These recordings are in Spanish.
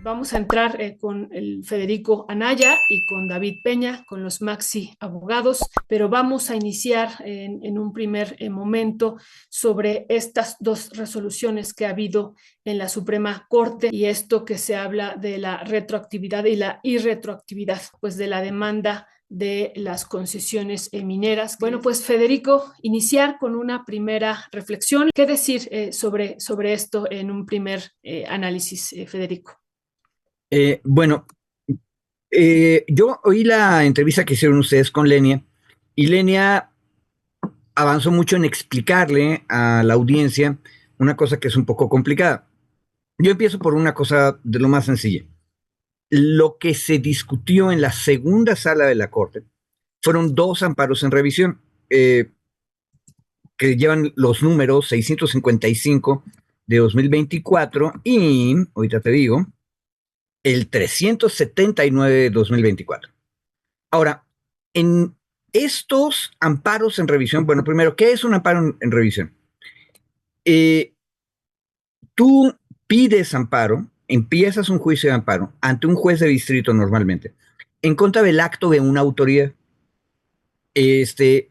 Vamos a entrar con el Federico Anaya y con David Peña, con los Maxi Abogados, pero vamos a iniciar en un primer momento sobre estas dos resoluciones que ha habido en la Suprema Corte y esto que se habla de la retroactividad y la irretroactividad, pues de la demanda de las concesiones mineras. Bueno, pues Federico, iniciar con una primera reflexión. ¿Qué decir sobre esto en un primer análisis, Federico? Bueno, yo oí la entrevista que hicieron ustedes con Lenia y Lenia avanzó mucho en explicarle a la audiencia una cosa que es un poco complicada. Yo empiezo por una cosa de lo más sencilla. Lo que se discutió en la segunda sala de la Corte fueron dos amparos en revisión que llevan los números 655 de 2024 y, ahorita te digo, el 379 de 2024. Ahora, en estos amparos en revisión, bueno, primero, ¿qué es un amparo en revisión? Eh, Tú pides amparo, empiezas un juicio de amparo ante un juez de distrito normalmente, en contra del acto de una autoridad. Este,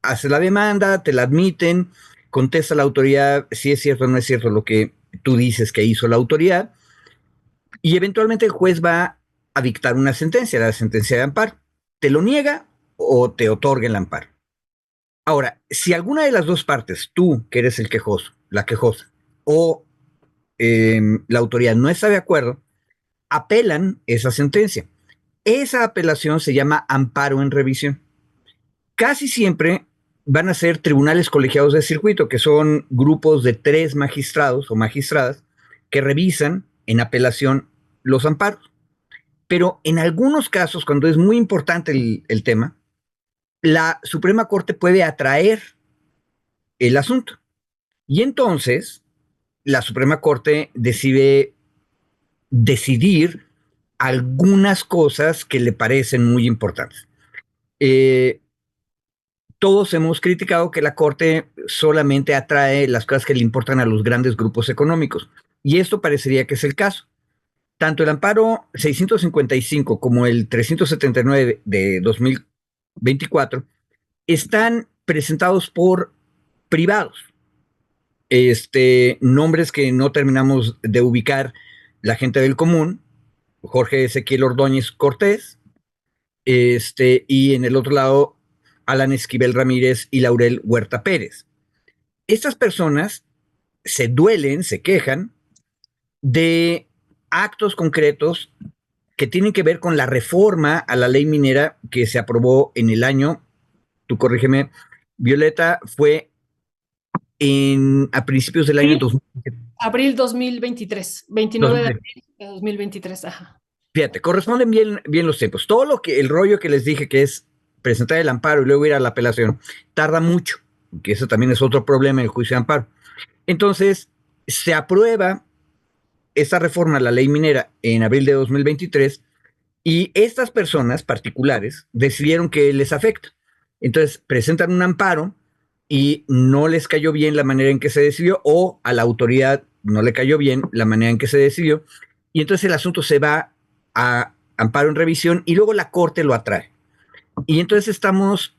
hace la demanda, te la admiten, contesta la autoridad si es cierto o no es cierto lo que tú dices que hizo la autoridad, y eventualmente el juez va a dictar una sentencia, la sentencia de amparo. Te lo niega o te otorga el amparo. Ahora, si alguna de las dos partes, tú que eres el quejoso, la quejosa, o la autoridad no está de acuerdo, apelan esa sentencia. Esa apelación se llama amparo en revisión. Casi siempre van a ser tribunales colegiados de circuito, que son grupos de 3 magistrados o magistradas que revisan en apelación los amparos. Pero en algunos casos, cuando es muy importante el tema, la Suprema Corte puede atraer el asunto. Y entonces la Suprema Corte decide decidir algunas cosas que le parecen muy importantes. Eh, Todos hemos criticado que la Corte solamente atrae las cosas que le importan a los grandes grupos económicos. Y esto parecería que es el caso. Tanto el amparo 655 como el 379 de 2024 están presentados por privados. Nombres que no terminamos de ubicar la gente del común, Jorge Ezequiel Ordóñez Cortés, y en el otro lado, Alan Esquivel Ramírez y Laurel Huerta Pérez. Estas personas se duelen, se quejan de actos concretos que tienen que ver con la reforma a la ley minera que se aprobó en el año, tú corrígeme, Violeta, fue a principios del año Sí, 2000. abril 2023, 29 de abril de 2023, ajá. Fíjate, corresponden bien los tiempos. Todo el rollo que les dije que es presentar el amparo y luego ir a la apelación, tarda mucho, que eso también es otro problema en el juicio de amparo. Entonces, se aprueba esta reforma a la ley minera en abril de 2023 y estas personas particulares decidieron que les afecta. Entonces, presentan un amparo y no les cayó bien la manera en que se decidió o a la autoridad no le cayó bien la manera en que se decidió y entonces el asunto se va a amparo en revisión y luego la corte lo atrae. Y entonces estamos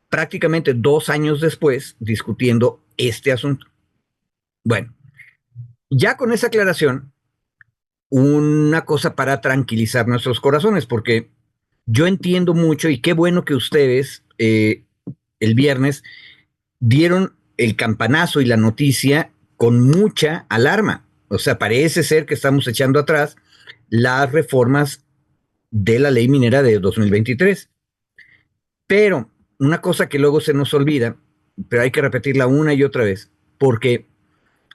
prácticamente 2 años después discutiendo este asunto. Bueno, ya con esa aclaración, una cosa para tranquilizar nuestros corazones, porque yo entiendo mucho y qué bueno que ustedes el viernes dieron el campanazo y la noticia con mucha alarma. O sea, parece ser que estamos echando atrás las reformas de la ley minera de 2023. Pero una cosa que luego se nos olvida, pero hay que repetirla una y otra vez, porque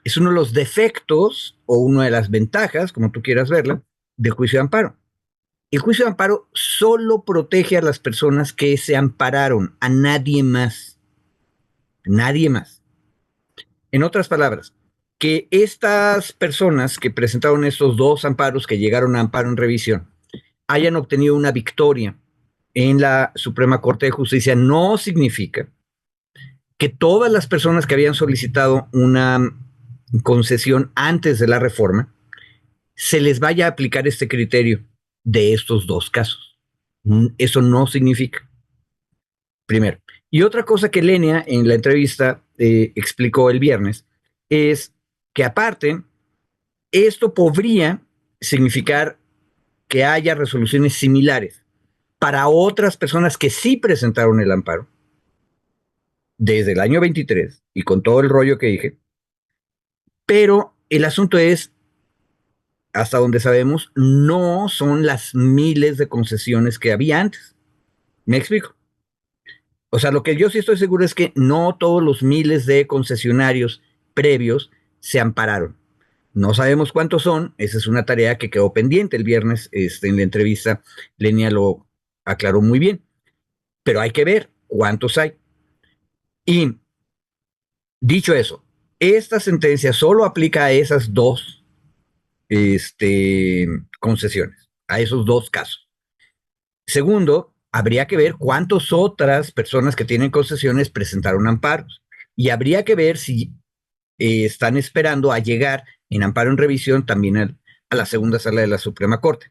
es uno de los defectos o una de las ventajas, como tú quieras verla, del juicio de amparo. El juicio de amparo solo protege a las personas que se ampararon, a nadie más. Nadie más. En otras palabras, que estas personas que presentaron estos dos amparos que llegaron a amparo en revisión hayan obtenido una victoria en la Suprema Corte de Justicia no significa que todas las personas que habían solicitado una concesión antes de la reforma se les vaya a aplicar este criterio de estos dos casos. Eso no significa. Primero. Y otra cosa que Lenia en la entrevista explicó el viernes es que aparte, esto podría significar que haya resoluciones similares para otras personas que sí presentaron el amparo desde el año 23 y con todo el rollo que dije, pero el asunto es, hasta donde sabemos, no son las miles de concesiones que había antes. ¿Me explico? O sea, lo que yo sí estoy seguro es que no todos los miles de concesionarios previos se ampararon. No sabemos cuántos son, esa es una tarea que quedó pendiente el viernes en la entrevista, Lenia lo aclaró muy bien, pero hay que ver cuántos hay. Y dicho eso, esta sentencia solo aplica a esas dos concesiones, a esos dos casos. Segundo, habría que ver cuántas otras personas que tienen concesiones presentaron amparos y habría que ver si están esperando a llegar en amparo en revisión también a la segunda sala de la Suprema Corte.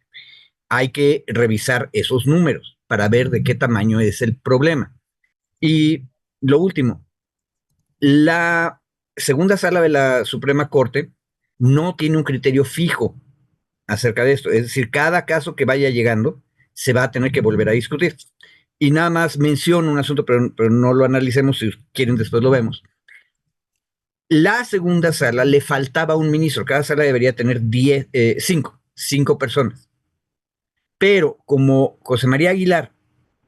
Hay que revisar esos números para ver de qué tamaño es el problema. Y lo último, la segunda sala de la Suprema Corte no tiene un criterio fijo acerca de esto. Es decir, cada caso que vaya llegando se va a tener que volver a discutir. Y nada más menciono un asunto, pero no lo analicemos, si quieren después lo vemos. La segunda sala le faltaba un ministro, cada sala debería tener cinco personas. Pero como José María Aguilar,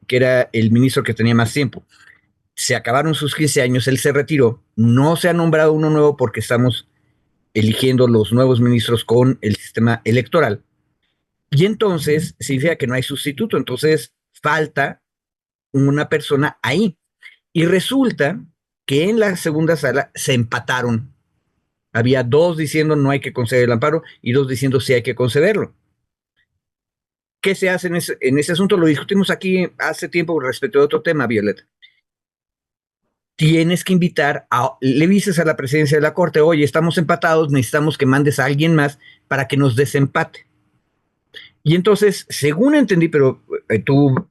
que era el ministro que tenía más tiempo, se acabaron sus 15 años, él se retiró, no se ha nombrado uno nuevo porque estamos eligiendo los nuevos ministros con el sistema electoral. Y entonces significa que no hay sustituto, entonces falta una persona ahí. Y resulta que en la segunda sala se empataron. Había dos diciendo no hay que conceder el amparo y dos diciendo sí hay que concederlo. ¿Qué se hace en ese asunto? Lo discutimos aquí hace tiempo respecto a otro tema, Violeta. Tienes que invitar le dices a la presidencia de la Corte, oye, estamos empatados, necesitamos que mandes a alguien más para que nos desempate. Y entonces, según entendí, pero tú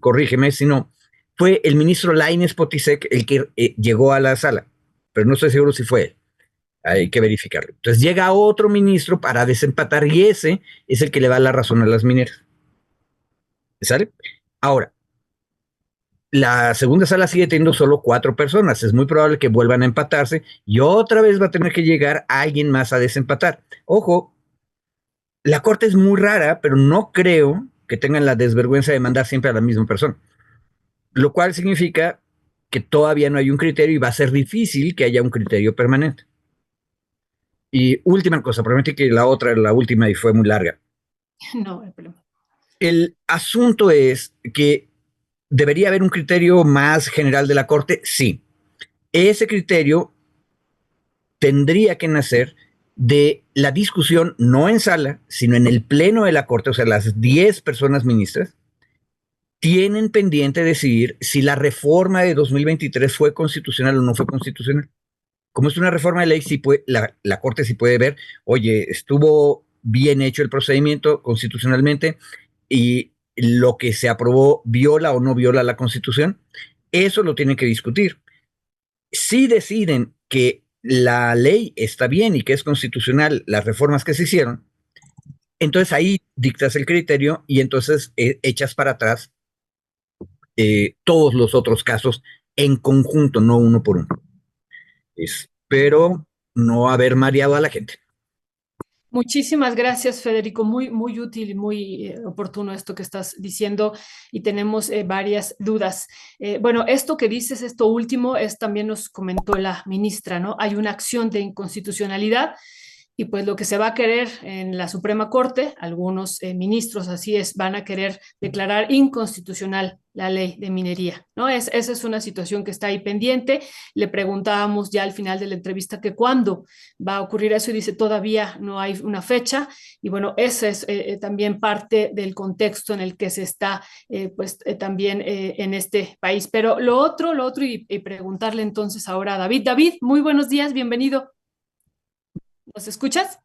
corrígeme si no, fue el ministro Lainez Potisek el que llegó a la sala, pero no estoy seguro si fue él. Hay que verificarlo. Entonces llega otro ministro para desempatar y ese es el que le da la razón a las mineras. ¿Sale? Ahora, la segunda sala sigue teniendo solo 4 personas. Es muy probable que vuelvan a empatarse y otra vez va a tener que llegar alguien más a desempatar. Ojo, la corte es muy rara, pero no creo que tengan la desvergüenza de mandar siempre a la misma persona. Lo cual significa que todavía no hay un criterio y va a ser difícil que haya un criterio permanente. Y última cosa, prometí que la última y fue muy larga. No, el problema. El asunto es que debería haber un criterio más general de la Corte, sí. Ese criterio tendría que nacer de la discusión no en sala, sino en el pleno de la Corte, o sea, las 10 personas ministras tienen pendiente decidir si la reforma de 2023 fue constitucional o no fue constitucional. Como es una reforma de ley, sí puede, la Corte sí puede ver, oye, estuvo bien hecho el procedimiento constitucionalmente y lo que se aprobó viola o no viola la Constitución. Eso lo tienen que discutir. Si deciden que la ley está bien y que es constitucional las reformas que se hicieron, entonces ahí dictas el criterio y entonces echas para atrás todos los otros casos en conjunto, no uno por uno. Espero no haber mareado a la gente. Muchísimas gracias, Federico. Muy, muy útil y muy oportuno esto que estás diciendo y tenemos varias dudas. Bueno, esto que dices, esto último, es también nos comentó la ministra, ¿no? Hay una acción de inconstitucionalidad y pues lo que se va a querer en la Suprema Corte, algunos ministros así es, van a querer declarar inconstitucional la ley de minería, ¿no? Esa es una situación que está ahí pendiente. Le preguntábamos ya al final de la entrevista que cuándo va a ocurrir eso y dice todavía no hay una fecha y bueno, ese es también parte del contexto en el que se está también en este país. Pero lo otro y preguntarle entonces ahora a David. David, muy buenos días, bienvenido. ¿Nos escuchas?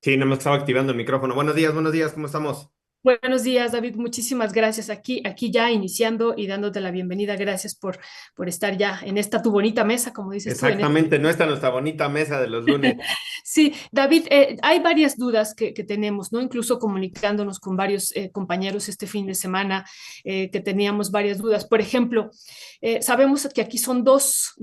Sí, no me estaba activando el micrófono. Buenos días, ¿cómo estamos? Buenos días, David. Muchísimas gracias. Aquí ya iniciando y dándote la bienvenida. Gracias por estar ya en esta tu bonita mesa, como dices tú, en este. Exactamente, no está nuestra bonita mesa de los lunes. Sí, David, hay varias dudas que tenemos, ¿no? Incluso comunicándonos con varios compañeros este fin de semana, que teníamos varias dudas. Por ejemplo, sabemos que aquí son dos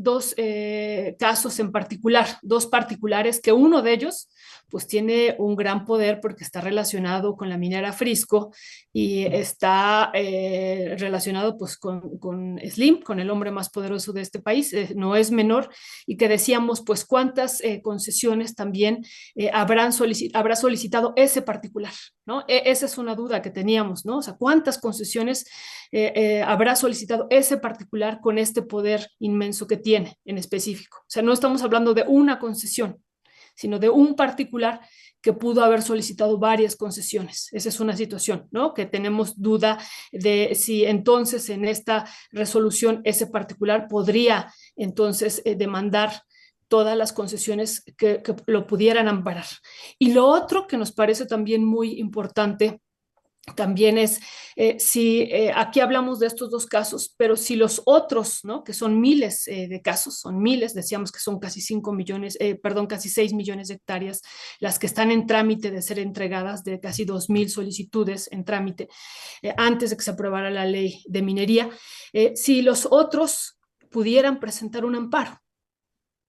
casos en particular, dos particulares, que uno de ellos pues tiene un gran poder porque está relacionado con la minera Frisco y está relacionado pues con Slim, con el hombre más poderoso de este país, no es menor, y que decíamos pues cuántas concesiones también habrá solicitado ese particular, ¿no? Esa es una duda que teníamos, ¿no? O sea, cuántas concesiones habrá solicitado ese particular con este poder inmenso que tiene en específico. O sea, no estamos hablando de una concesión, sino de un particular que pudo haber solicitado varias concesiones. Esa es una situación, ¿no? Que tenemos duda de si entonces en esta resolución ese particular podría entonces demandar todas las concesiones que lo pudieran amparar. Y lo otro que nos parece también muy importante también es si aquí hablamos de estos dos casos, pero si los otros, ¿no? Que son miles de casos, son miles, decíamos que son casi 5 millones, perdón, casi 6 millones de hectáreas, las que están en trámite de ser entregadas, de casi 2.000 solicitudes en trámite antes de que se aprobara la ley de minería, si los otros pudieran presentar un amparo.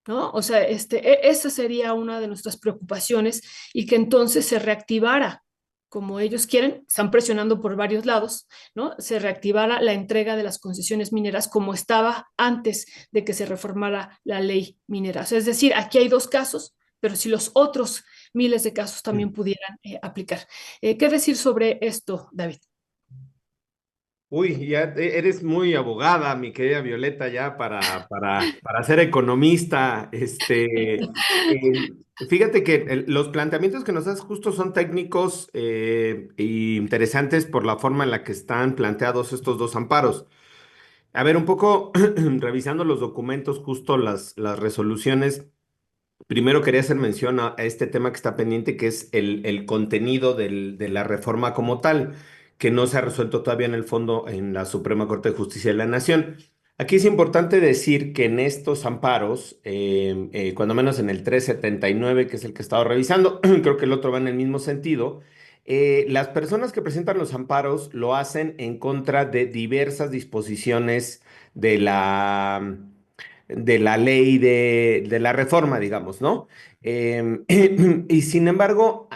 ¿No? O sea, esa sería una de nuestras preocupaciones y que entonces se reactivara como ellos quieren, están presionando por varios lados, ¿no? Se reactivara la entrega de las concesiones mineras como estaba antes de que se reformara la ley minera. O sea, es decir, aquí hay dos casos, pero si los otros miles de casos también pudieran aplicar. ¿Qué decir sobre esto, David? Uy, ya eres muy abogada, mi querida Violeta, ya para ser economista. Fíjate que los planteamientos que nos das justo son técnicos e interesantes por la forma en la que están planteados estos dos amparos. A ver, un poco revisando los documentos, justo las resoluciones. Primero quería hacer mención a este tema que está pendiente, que es el contenido de la reforma como tal, que no se ha resuelto todavía en el fondo en la Suprema Corte de Justicia de la Nación. Aquí es importante decir que en estos amparos, cuando menos en el 379, que es el que he estado revisando, creo que el otro va en el mismo sentido, las personas que presentan los amparos lo hacen en contra de diversas disposiciones de la ley de la reforma, digamos, ¿no? Y sin embargo,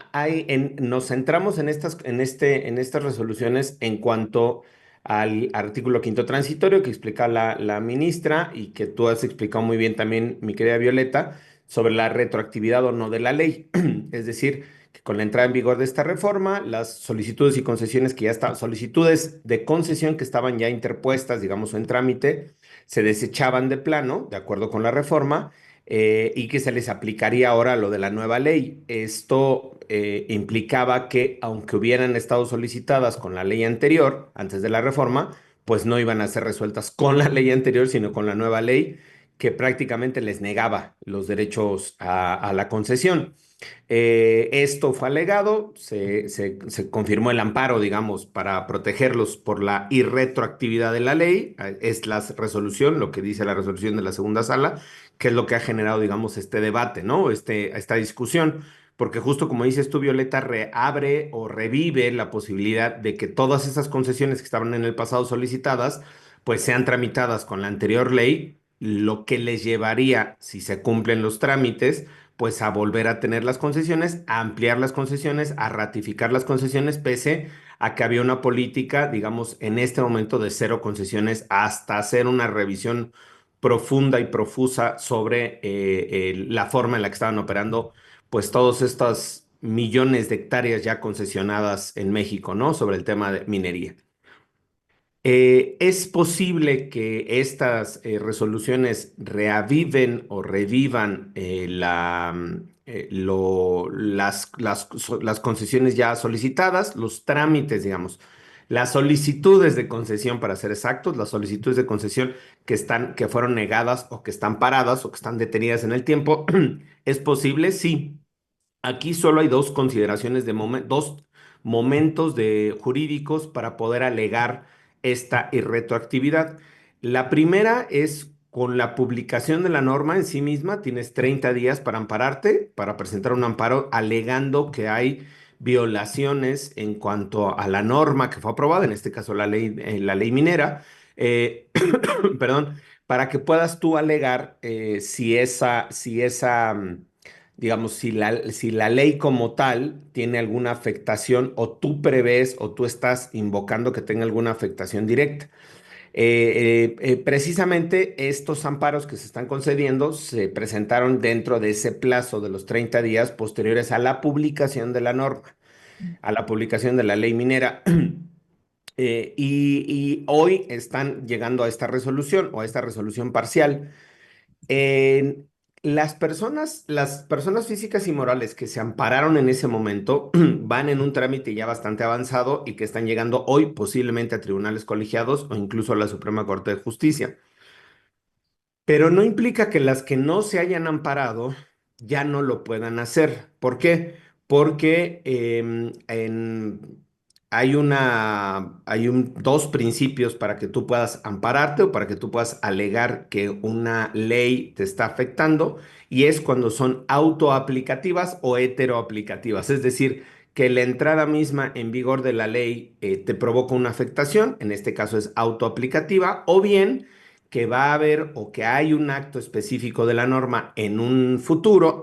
nos centramos en estas resoluciones en cuanto al artículo quinto transitorio que explica la ministra y que tú has explicado muy bien también, mi querida Violeta, sobre la retroactividad o no de la ley. Es decir, que con la entrada en vigor de esta reforma, las solicitudes y concesiones que ya estaban, solicitudes de concesión que estaban ya interpuestas, digamos, o en trámite, se desechaban de plano, de acuerdo con la reforma, y que se les aplicaría ahora lo de la nueva ley. Esto implicaba que, aunque hubieran estado solicitadas con la ley anterior, antes de la reforma, pues no iban a ser resueltas con la ley anterior, sino con la nueva ley que prácticamente les negaba los derechos a la concesión. Esto fue alegado, se confirmó el amparo, digamos, para protegerlos por la irretroactividad de la ley. Es la resolución, lo que dice la resolución de la segunda sala, que es lo que ha generado, digamos, este debate, ¿no? Esta discusión. Porque justo como dices tú, Violeta, reabre o revive la posibilidad de que todas esas concesiones que estaban en el pasado solicitadas, pues sean tramitadas con la anterior ley, lo que les llevaría, si se cumplen los trámites, pues a volver a tener las concesiones, a ampliar las concesiones, a ratificar las concesiones, pese a que había una política, digamos, en este momento de cero concesiones, hasta hacer una revisión profunda y profusa sobre la forma en la que estaban operando, pues todos estos millones de hectáreas ya concesionadas en México, ¿no? Sobre el tema de minería. ¿Es posible que estas resoluciones reaviven o revivan las concesiones ya solicitadas, los trámites, digamos, las solicitudes de concesión, para ser exactos, las solicitudes de concesión que fueron negadas o que están paradas o que están detenidas en el tiempo? ¿Es posible? Sí. Aquí solo hay dos consideraciones dos momentos jurídicos para poder alegar esta irretroactividad. La primera es con la publicación de la norma en sí misma, tienes 30 días para ampararte, para presentar un amparo alegando que hay violaciones en cuanto a la norma que fue aprobada, en este caso la ley minera, perdón, para que puedas tú alegar digamos, si la ley como tal tiene alguna afectación o tú prevés o tú estás invocando que tenga alguna afectación directa. Precisamente estos amparos que se están concediendo se presentaron dentro de ese plazo de los 30 días posteriores a la publicación de la norma, a la publicación de la ley minera. Y hoy están llegando a esta resolución o a esta resolución parcial. En las personas físicas y morales que se ampararon en ese momento van en un trámite ya bastante avanzado y que están llegando hoy posiblemente a tribunales colegiados o incluso a la Suprema Corte de Justicia. Pero no implica que las que no se hayan amparado ya no lo puedan hacer. ¿Por qué? Porque dos principios para que tú puedas ampararte o para que tú puedas alegar que una ley te está afectando, y es cuando son autoaplicativas o heteroaplicativas. Es decir, que la entrada misma en vigor de la ley te provoca una afectación, en este caso es autoaplicativa, o bien que va a haber o que hay un acto específico de la norma en un futuro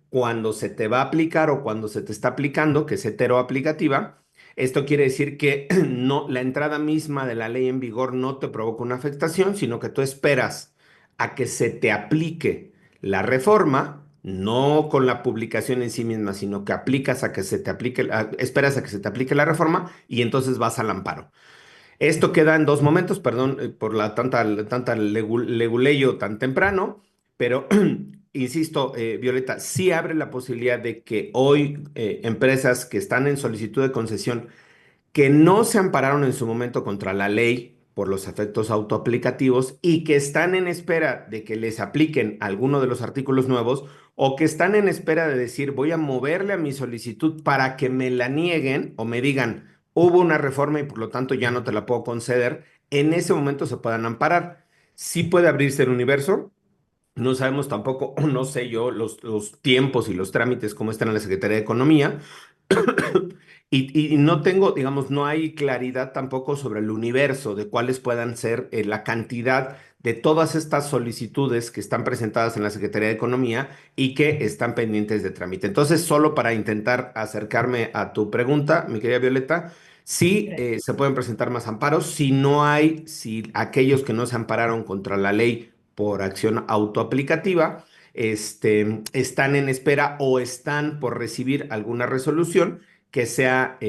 cuando se te va a aplicar o cuando se te está aplicando, que es heteroaplicativa. Esto quiere decir que no, la entrada misma de la ley en vigor no te provoca una afectación, sino que tú esperas a que se te aplique la reforma, no con la publicación en sí misma, sino que aplicas a que se te aplique, esperas a que se te aplique la reforma y entonces vas al amparo. Esto queda en dos momentos, perdón, por la tanta leguleyo tan temprano, pero insisto, Violeta, sí abre la posibilidad de que hoy empresas que están en solicitud de concesión que no se ampararon en su momento contra la ley por los efectos autoaplicativos y que están en espera de que les apliquen alguno de los artículos nuevos, o que están en espera de decir voy a moverle a mi solicitud para que me la nieguen o me digan hubo una reforma y por lo tanto ya no te la puedo conceder, en ese momento se puedan amparar. Sí puede abrirse el universo. No sabemos tampoco, no sé yo, los tiempos y los trámites cómo están en la Secretaría de Economía. Y no tengo, digamos, no hay claridad tampoco sobre el universo de cuáles puedan ser la cantidad de todas estas solicitudes que están presentadas en la Secretaría de Economía y que están pendientes de trámite. Entonces, solo para intentar acercarme a tu pregunta, mi querida Violeta, sí se pueden presentar más amparos. Si no hay, si aquellos que no se ampararon contra la ley por acción autoaplicativa, están en espera o están por recibir alguna resolución que sea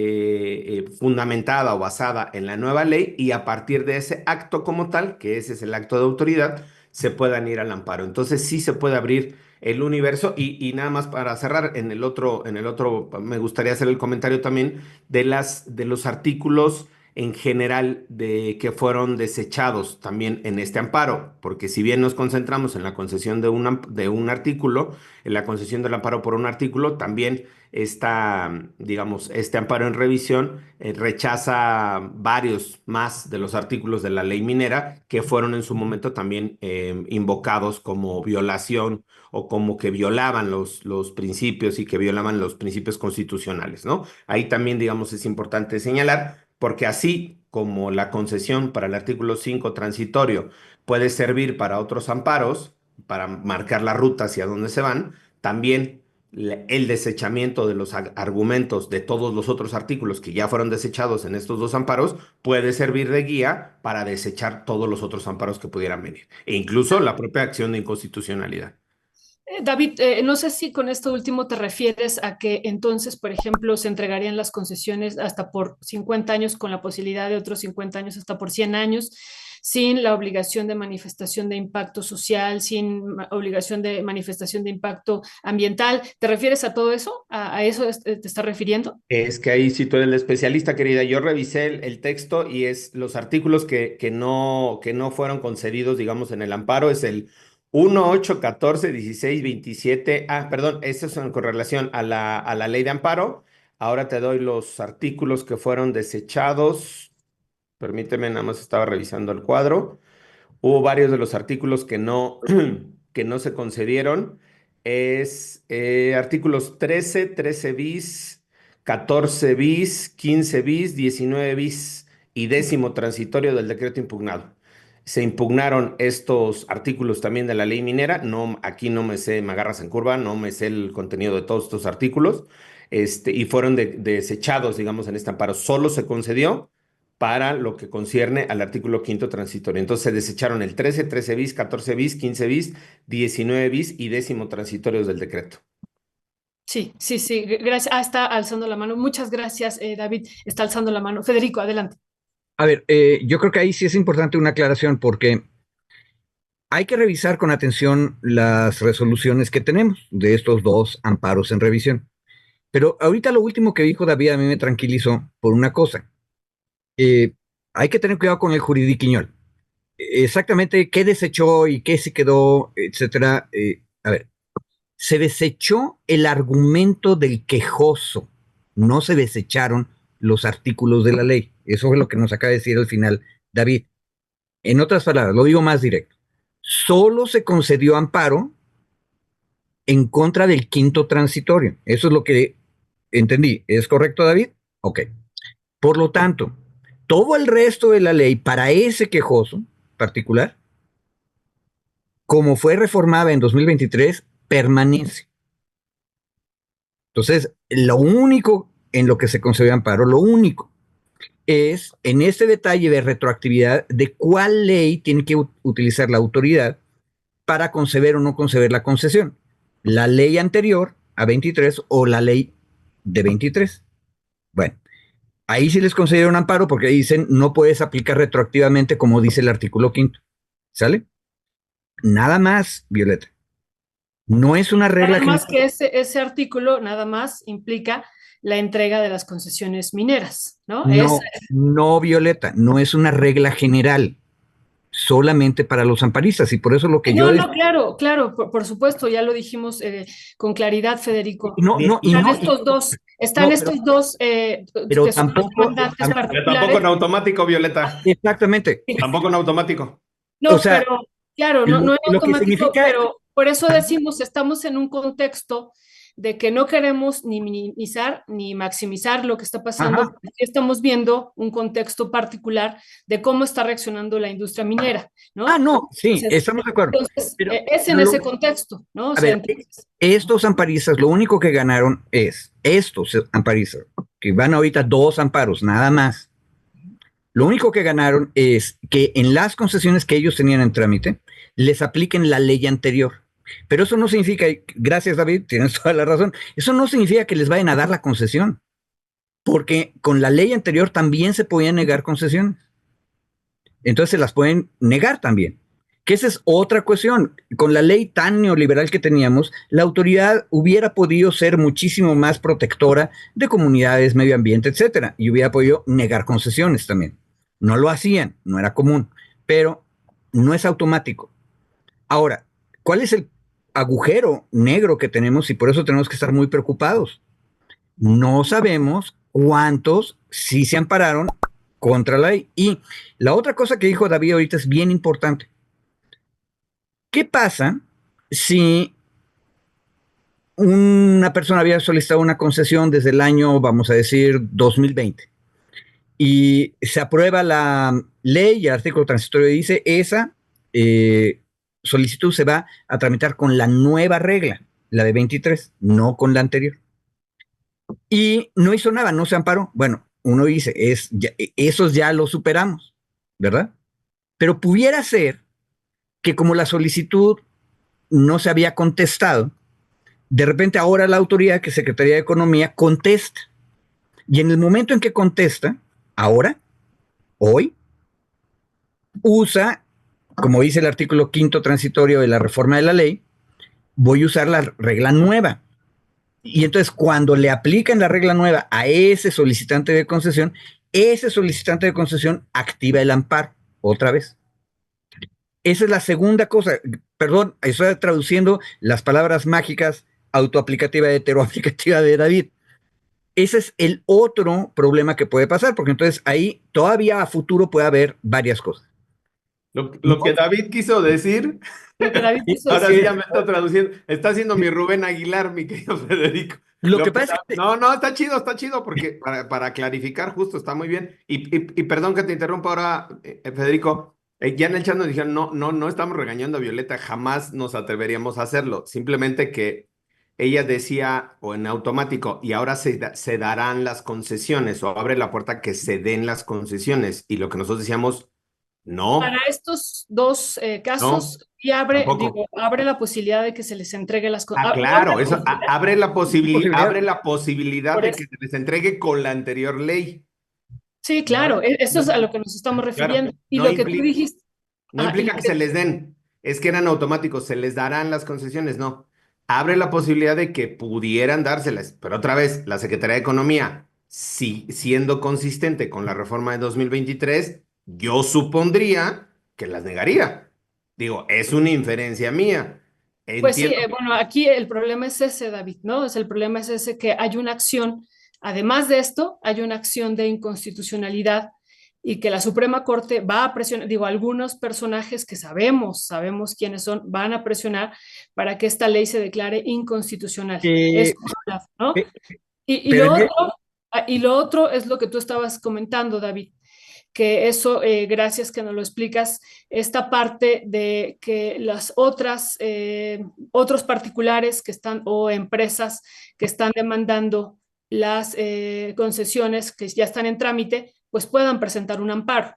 fundamentada o basada en la nueva ley, y a partir de ese acto como tal, que ese es el acto de autoridad, se puedan ir al amparo. Entonces sí se puede abrir el universo, y nada más para cerrar, en el otro me gustaría hacer el comentario también de los artículos en general que fueron desechados también en este amparo, porque si bien nos concentramos en la concesión de un artículo, en la concesión del amparo por un artículo, también digamos, este amparo en revisión rechaza varios más de los artículos de la ley minera que fueron en su momento también invocados como violación o como que violaban los principios y que violaban los principios constitucionales, ¿no? Ahí también, digamos, es importante señalar, porque así como la concesión para el artículo 5 transitorio puede servir para otros amparos, para marcar la ruta hacia dónde se van, también el desechamiento de los argumentos de todos los otros artículos que ya fueron desechados en estos dos amparos puede servir de guía para desechar todos los otros amparos que pudieran venir, e incluso la propia acción de inconstitucionalidad. David, no sé si con esto último te refieres a que entonces, por ejemplo, se entregarían las concesiones hasta por 50 años con la posibilidad de otros 50 años hasta por 100 años, sin la obligación de manifestación de impacto social, sin obligación de manifestación de impacto ambiental. ¿Te refieres a todo eso? ¿A eso te estás refiriendo? Es que ahí sí tú eres la especialista, querida. Yo revisé el texto y es los artículos que no fueron concedidos, digamos, en el amparo, es el 1, 8, 14, 16, 27. Perdón, estos son con relación a la ley de amparo. Ahora te doy los artículos que fueron desechados. Permíteme, nada más estaba revisando el cuadro. Hubo varios de los artículos que no, que no se concedieron. Es artículos 13, 13 bis, 14 bis, 15 bis, 19 bis y décimo transitorio del decreto impugnado. Se impugnaron estos artículos también de la ley minera. No, aquí no me sé, me agarras en curva, no me sé el contenido de todos estos artículos. Y fueron desechados, digamos, en este amparo. Solo se concedió para lo que concierne al artículo quinto transitorio. Entonces se desecharon el 13, 13 bis, 14 bis, 15 bis, 19 bis y décimo transitorios del decreto. Sí, sí, sí, gracias. Está alzando la mano. Muchas gracias, David. Está alzando la mano. Federico, adelante. A ver, yo creo que ahí sí es importante una aclaración porque hay que revisar con atención las resoluciones que tenemos de estos dos amparos en revisión. Pero ahorita lo último que dijo David a mí me tranquilizó por una cosa. Eh, Hay que tener cuidado con el juridiquiñol. Exactamente qué desechó y qué se quedó, etcétera. A ver, se desechó el argumento del quejoso, no se desecharon los artículos de la ley. Eso es lo que nos acaba de decir al final David. En otras palabras, lo digo más directo. Solo se concedió amparo en contra del quinto transitorio. Eso es lo que entendí. ¿Es correcto, David? Ok. Por lo tanto, todo el resto de la ley para ese quejoso particular, como fue reformada en 2023, permanece. Entonces, lo único en lo que se concedió amparo, lo único es en este detalle de retroactividad de cuál ley tiene que utilizar la autoridad para conceder o no conceder la concesión. La ley anterior a 23 o la ley de 23. Bueno, ahí sí les concedieron amparo porque dicen no puedes aplicar retroactivamente como dice el artículo quinto. ¿Sale? Nada más, Violeta. No es una regla Nada más general. que ese artículo nada más implica la entrega de las concesiones mineras, ¿no? No, no, Violeta, no es una regla general, solamente para los amparistas. Y por eso lo que yo No, decía, no, claro, claro, por supuesto, ya lo dijimos con claridad, Federico. no, no, y Están no, estos dos, están no, estos dos pero que son los tampoco, demandantes Pero tampoco particulares. en automático, Violeta. exactamente. Tampoco en automático. O No, sea, pero claro, no en lo que automático, significa, pero por eso decimos, estamos en un contexto de que no queremos ni minimizar ni maximizar lo que está pasando, ajá, porque estamos viendo un contexto particular de cómo está reaccionando la industria minera, ¿no? no, sí, Entonces, estamos de acuerdo. Pero es en ese contexto, ¿no? O a sea, ver, entonces, estos amparistas, lo único que ganaron es, estos amparistas, que van ahorita dos amparos, nada más. Lo único que ganaron es que en las concesiones que ellos tenían en trámite, les apliquen la ley anterior. Pero eso no significa, gracias David, tienes toda la razón, eso no significa que les vayan a dar la concesión, porque con la ley anterior también se podían negar concesiones. Entonces se las pueden negar también. Que esa es otra cuestión. Con la ley tan neoliberal que teníamos, la autoridad hubiera podido ser muchísimo más protectora de comunidades, medio ambiente, etcétera, y hubiera podido negar concesiones también. No lo hacían, no era común, pero no es automático. Ahora, ¿cuál es el agujero negro que tenemos y por eso tenemos que estar muy preocupados? No sabemos cuántos sí se ampararon contra la ley. Y la otra cosa que dijo David ahorita es bien importante. ¿Qué pasa si una persona había solicitado una concesión desde el año, vamos a decir, 2020 y se aprueba la ley y el artículo transitorio dice esa solicitud se va a tramitar con la nueva regla, la de 23, no con la anterior? Y no hizo nada, no se amparó. Bueno, uno dice, esos ya lo superamos, ¿verdad? Pero pudiera ser que como la solicitud no se había contestado, de repente ahora la autoridad, que es Secretaría de Economía, contesta. Y en el momento en que contesta, ahora, hoy, usa, como dice el artículo quinto transitorio de la reforma de la ley, voy a usar la regla nueva. Y entonces cuando le aplican la regla nueva a ese solicitante de concesión, ese solicitante de concesión activa el amparo otra vez. esa es la segunda cosa. Perdón, estoy traduciendo las palabras mágicas autoaplicativa y heteroaplicativa de David. Ese es el otro problema que puede pasar, porque entonces ahí todavía a futuro puede haber varias cosas. Lo que David quiso decir, Lo que David quiso ahora sí decir. ya me está traduciendo, está haciendo mi Rubén Aguilar, mi querido Federico. Lo que pasa es que, No, no, está chido, porque para clarificar justo está muy bien. Y perdón que te interrumpa ahora, Federico, ya en el chat nos dijeron, no, no, no estamos regañando a Violeta, jamás nos atreveríamos a hacerlo, simplemente que ella decía, o en automático, y ahora se darán las concesiones, o abre la puerta que se den las concesiones, y lo que nosotros decíamos, Para no, estos dos no, casos, y abre, tampoco. digo, abre la posibilidad de que se les entregue las cosas. Ah, Abre claro, la eso posibilidad, posibilidad, abre la posibilidad por de eso. que se les entregue con la anterior ley, Sí, ¿no? claro, eso es No, a lo que nos estamos claro, refiriendo. Y lo que tú dijiste, no y implica lo que que, se les den, es que eran automáticos, se les darán las concesiones, no. Abre la posibilidad de que pudieran dárselas, pero otra vez, la Secretaría de Economía, si, siendo consistente con la reforma de 2023, yo supondría que las negaría. Digo, es una inferencia mía. pues sí, Entiendo. bueno, aquí el problema es ese, David, ¿no? El problema es ese que hay una acción, además de esto, hay una acción de inconstitucionalidad y que la Suprema Corte va a presionar, digo, algunos personajes que sabemos quiénes son, van a presionar para que esta ley se declare inconstitucional. eh, Eso por un lado, ¿no? eh, Y pero lo en otro, y lo otro es lo que tú estabas comentando, David, que eso, gracias que nos lo explicas, esta parte de que las otras, otros particulares que están o empresas que están demandando las concesiones que ya están en trámite, pues puedan presentar un amparo.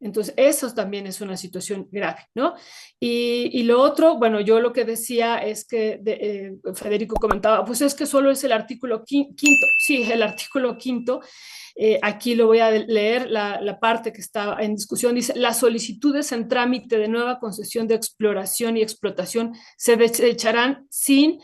Entonces, eso también es una situación grave, ¿no? Y lo otro, bueno, yo lo que decía es que Federico comentaba, pues es que solo es el artículo quinto. Sí, el artículo quinto. Aquí lo voy a leer, la parte que está en discusión. Dice, las solicitudes en trámite de nueva concesión de exploración y explotación se desecharán sin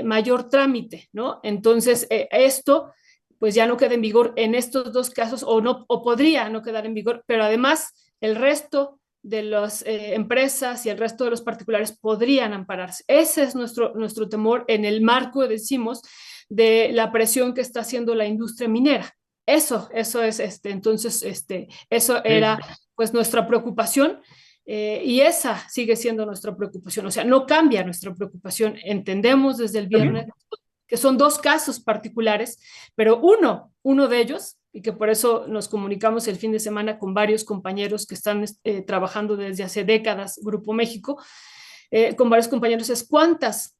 mayor trámite, ¿no? Entonces, esto pues ya no queda en vigor en estos dos casos o no o podría no quedar en vigor, pero además el resto de las empresas y el resto de los particulares podrían ampararse. Ese es nuestro temor en el marco, decimos, de la presión que está haciendo la industria minera. Eso es, entonces, eso Sí. era pues nuestra preocupación y esa sigue siendo nuestra preocupación. O sea, no cambia nuestra preocupación. Entendemos desde el viernes que son dos casos particulares, pero uno de ellos, y que por eso nos comunicamos el fin de semana con varios compañeros que están trabajando desde hace décadas, Grupo México, con varios compañeros, es cuántas,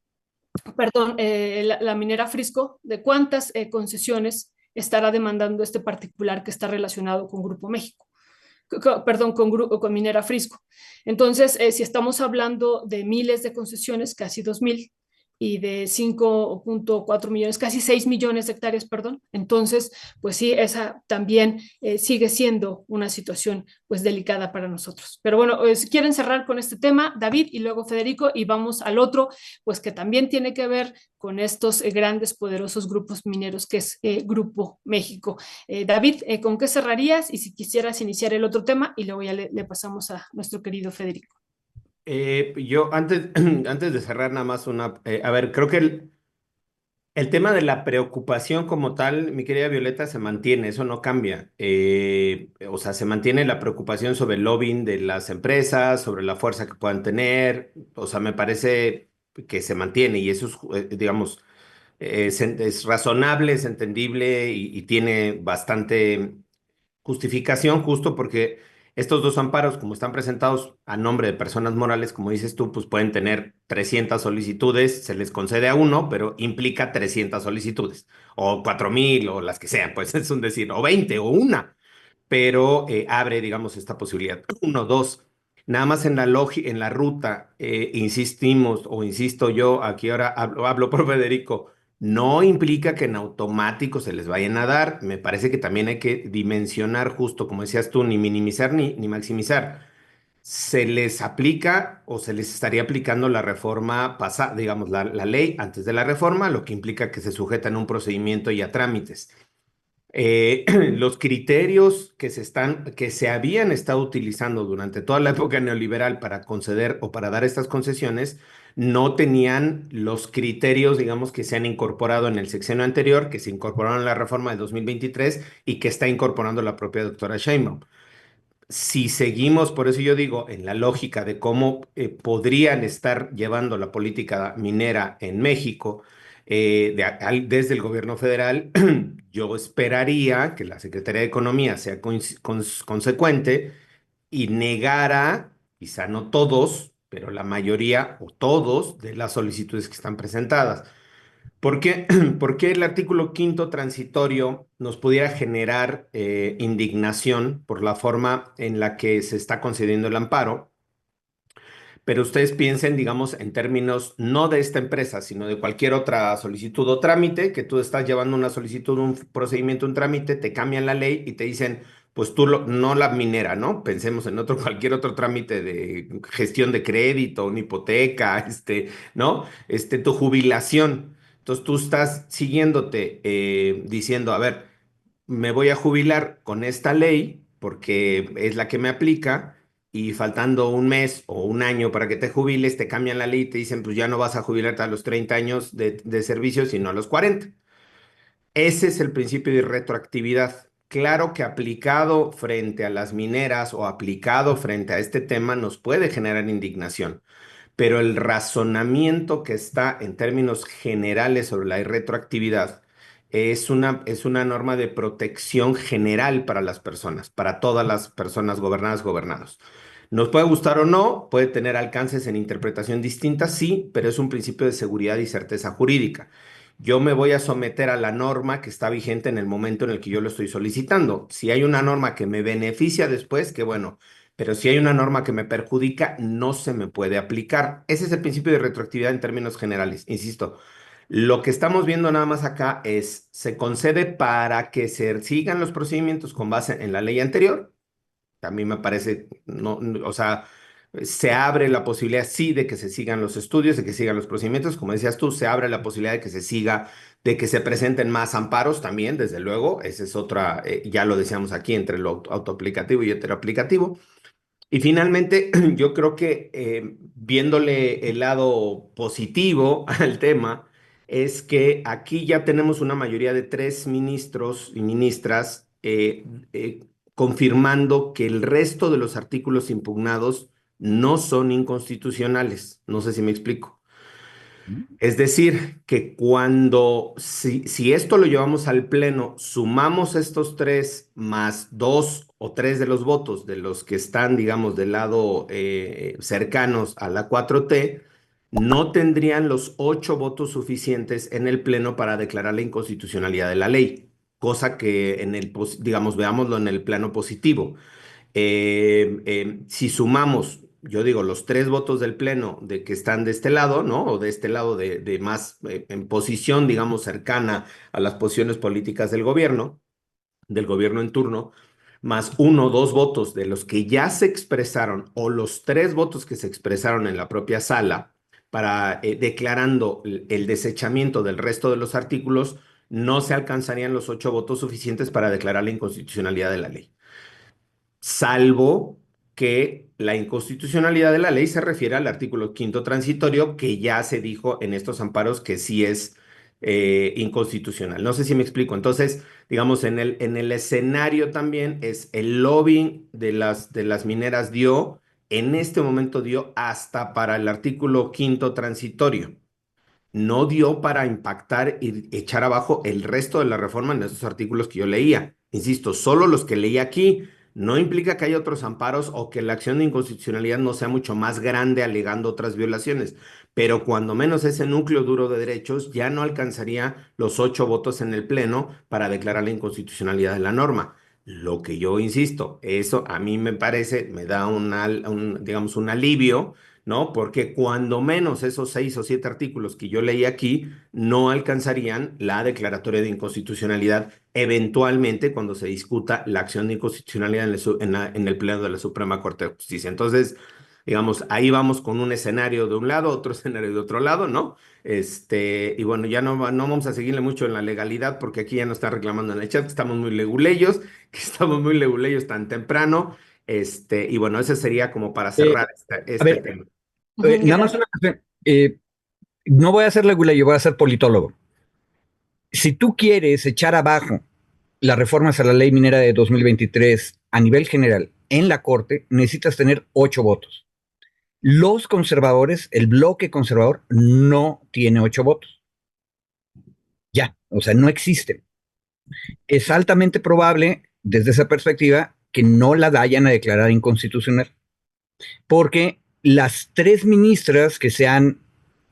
perdón, la minera Frisco, de cuántas concesiones estará demandando este particular que está relacionado con Grupo México. Perdón, con Minera Frisco. Entonces, si estamos hablando de miles de concesiones, casi 2,000, y de 5,4 millones, casi 6 millones de hectáreas, perdón. Entonces, pues sí, esa también sigue siendo una situación pues delicada para nosotros. Pero bueno, si quieren cerrar con este tema, David y luego Federico, y vamos al otro, pues que también tiene que ver con estos grandes, poderosos grupos mineros que es Grupo México. David, ¿con qué cerrarías? Y si quisieras iniciar el otro tema, y luego ya le pasamos a nuestro querido Federico. Yo antes, antes de cerrar nada más a ver, creo que el tema de la preocupación como tal, mi querida Violeta, se mantiene, eso no cambia. O sea, se mantiene la preocupación sobre el lobbying de las empresas, sobre la fuerza que puedan tener, o sea, me parece que se mantiene y eso es, digamos, es razonable, es entendible y tiene bastante justificación justo porque estos dos amparos, como están presentados a nombre de personas morales, como dices tú, pues pueden tener 300 solicitudes, se les concede a uno, pero implica 300 solicitudes, o 4,000, o las que sean, pues es un decir, o 20, o una, pero abre, digamos, esta posibilidad. Uno, dos. Nada más en en la ruta, insistimos, o insisto yo, aquí ahora hablo por Federico, no implica que en automático se les vayan a dar. Me parece que también hay que dimensionar justo, como decías tú, ni minimizar ni maximizar. Se les aplica o se les estaría aplicando la reforma pasada, digamos, la ley antes de la reforma, lo que implica que se sujetan a un procedimiento y a trámites. Los criterios que se habían estado utilizando durante toda la época neoliberal para conceder o para dar estas concesiones no tenían los criterios, digamos, que se han incorporado en el sexenio anterior, que se incorporaron en la reforma del 2023 y que está incorporando la propia doctora Sheinbaum. Si seguimos, por eso yo digo, en la lógica de cómo podrían estar llevando la política minera en México desde el gobierno federal, yo esperaría que la Secretaría de Economía sea consecuente y negara, quizá no todos, pero la mayoría o todos de las solicitudes que están presentadas. ¿Por qué? Porque el artículo quinto transitorio nos pudiera generar indignación por la forma en la que se está concediendo el amparo, pero ustedes piensen, digamos, en términos no de esta empresa, sino de cualquier otra solicitud o trámite, que tú estás llevando una solicitud, un procedimiento, un trámite, te cambian la ley y te dicen, pues no la minera, ¿no? Pensemos en otro, cualquier otro trámite de gestión de crédito, una hipoteca, ¿no? Tu jubilación. Entonces tú estás siguiéndote diciendo, a ver, me voy a jubilar con esta ley porque es la que me aplica y faltando un mes o un año para que te jubiles, te cambian la ley y te dicen, pues ya no vas a jubilarte a los 30 años de servicio, sino a los 40. Ese es el principio de retroactividad. Claro que aplicado frente a las mineras o aplicado frente a este tema nos puede generar indignación, pero el razonamiento que está en términos generales sobre la retroactividad es una norma de protección general para las personas, para todas las personas gobernadas, gobernados. Nos puede gustar o no, puede tener alcances en interpretación distintas, sí, pero es un principio de seguridad y certeza jurídica. Yo me voy a someter a la norma que está vigente en el momento en el que yo lo estoy solicitando. Si hay una norma que me beneficia después, qué bueno, pero si hay una norma que me perjudica, no se me puede aplicar. Ese es el principio de retroactividad en términos generales. Insisto, lo que estamos viendo nada más acá es, se concede para que se sigan los procedimientos con base en la ley anterior. A mí me parece, o sea, se abre la posibilidad, sí, de que se sigan los estudios, de que sigan los procedimientos. Como decías tú, se abre la posibilidad de que se siga, de que se presenten más amparos también, desde luego. Esa es otra, ya lo decíamos aquí, entre lo autoaplicativo y heteroaplicativo. Y finalmente, yo creo que viéndole el lado positivo al tema, es que aquí ya tenemos una mayoría de 3 ministros y ministras confirmando que el resto de los artículos impugnados no son inconstitucionales. No sé si me explico. Es decir, que si esto lo llevamos al pleno, sumamos estos 3 más 2 o 3 de los votos de los que están, digamos, del lado cercanos a la 4T, no tendrían los 8 votos suficientes en el pleno para declarar la inconstitucionalidad de la ley, cosa que digamos, veámoslo en el plano positivo. Si sumamos, yo digo, los 3 votos del Pleno de que están de este lado, ¿no? O de este lado de más en posición, digamos, cercana a las posiciones políticas del gobierno en turno, más 1 o 2 votos de los que ya se expresaron o los 3 votos que se expresaron en la propia sala para declarando el desechamiento del resto de los artículos, no se alcanzarían los 8 votos suficientes para declarar la inconstitucionalidad de la ley, salvo que la inconstitucionalidad de la ley se refiere al artículo quinto transitorio, que ya se dijo en estos amparos que sí es inconstitucional. No sé si me explico. Entonces, digamos, en el escenario también es el lobbying de las mineras en este momento dio hasta para el artículo quinto transitorio, no dio para impactar y echar abajo el resto de la reforma en esos artículos que yo leía. Insisto, solo los que leí aquí. No implica que haya otros amparos o que la acción de inconstitucionalidad no sea mucho más grande alegando otras violaciones, pero cuando menos ese núcleo duro de derechos ya no alcanzaría los 8 votos en el Pleno para declarar la inconstitucionalidad de la norma. Lo que yo insisto, eso a mí me parece, me da digamos, un alivio, ¿no? Porque cuando menos esos 6 o 7 artículos que yo leí aquí no alcanzarían la declaratoria de inconstitucionalidad eventualmente cuando se discuta la acción de inconstitucionalidad en el Pleno de la Suprema Corte de Justicia. Entonces, Digamos, ahí vamos con un escenario de un lado, otro escenario de otro lado, ¿no? Y bueno, ya no vamos a seguirle mucho en la legalidad porque aquí ya nos está reclamando en el chat que estamos muy leguleyos, que estamos muy leguleyos tan temprano. Y bueno, ese sería como para Eh, cerrar a este ver, tema. nada más Gracias. una cosa. No voy a ser leguleyo, yo voy a ser politólogo. Si tú quieres echar abajo las reformas a la ley minera de 2023 a nivel general en la Corte, necesitas tener 8 votos. Los conservadores, el bloque conservador, no tiene 8 votos. Ya, o sea, no existe. Es altamente probable, desde esa perspectiva, que no la vayan a declarar inconstitucional, porque las 3 ministras que se han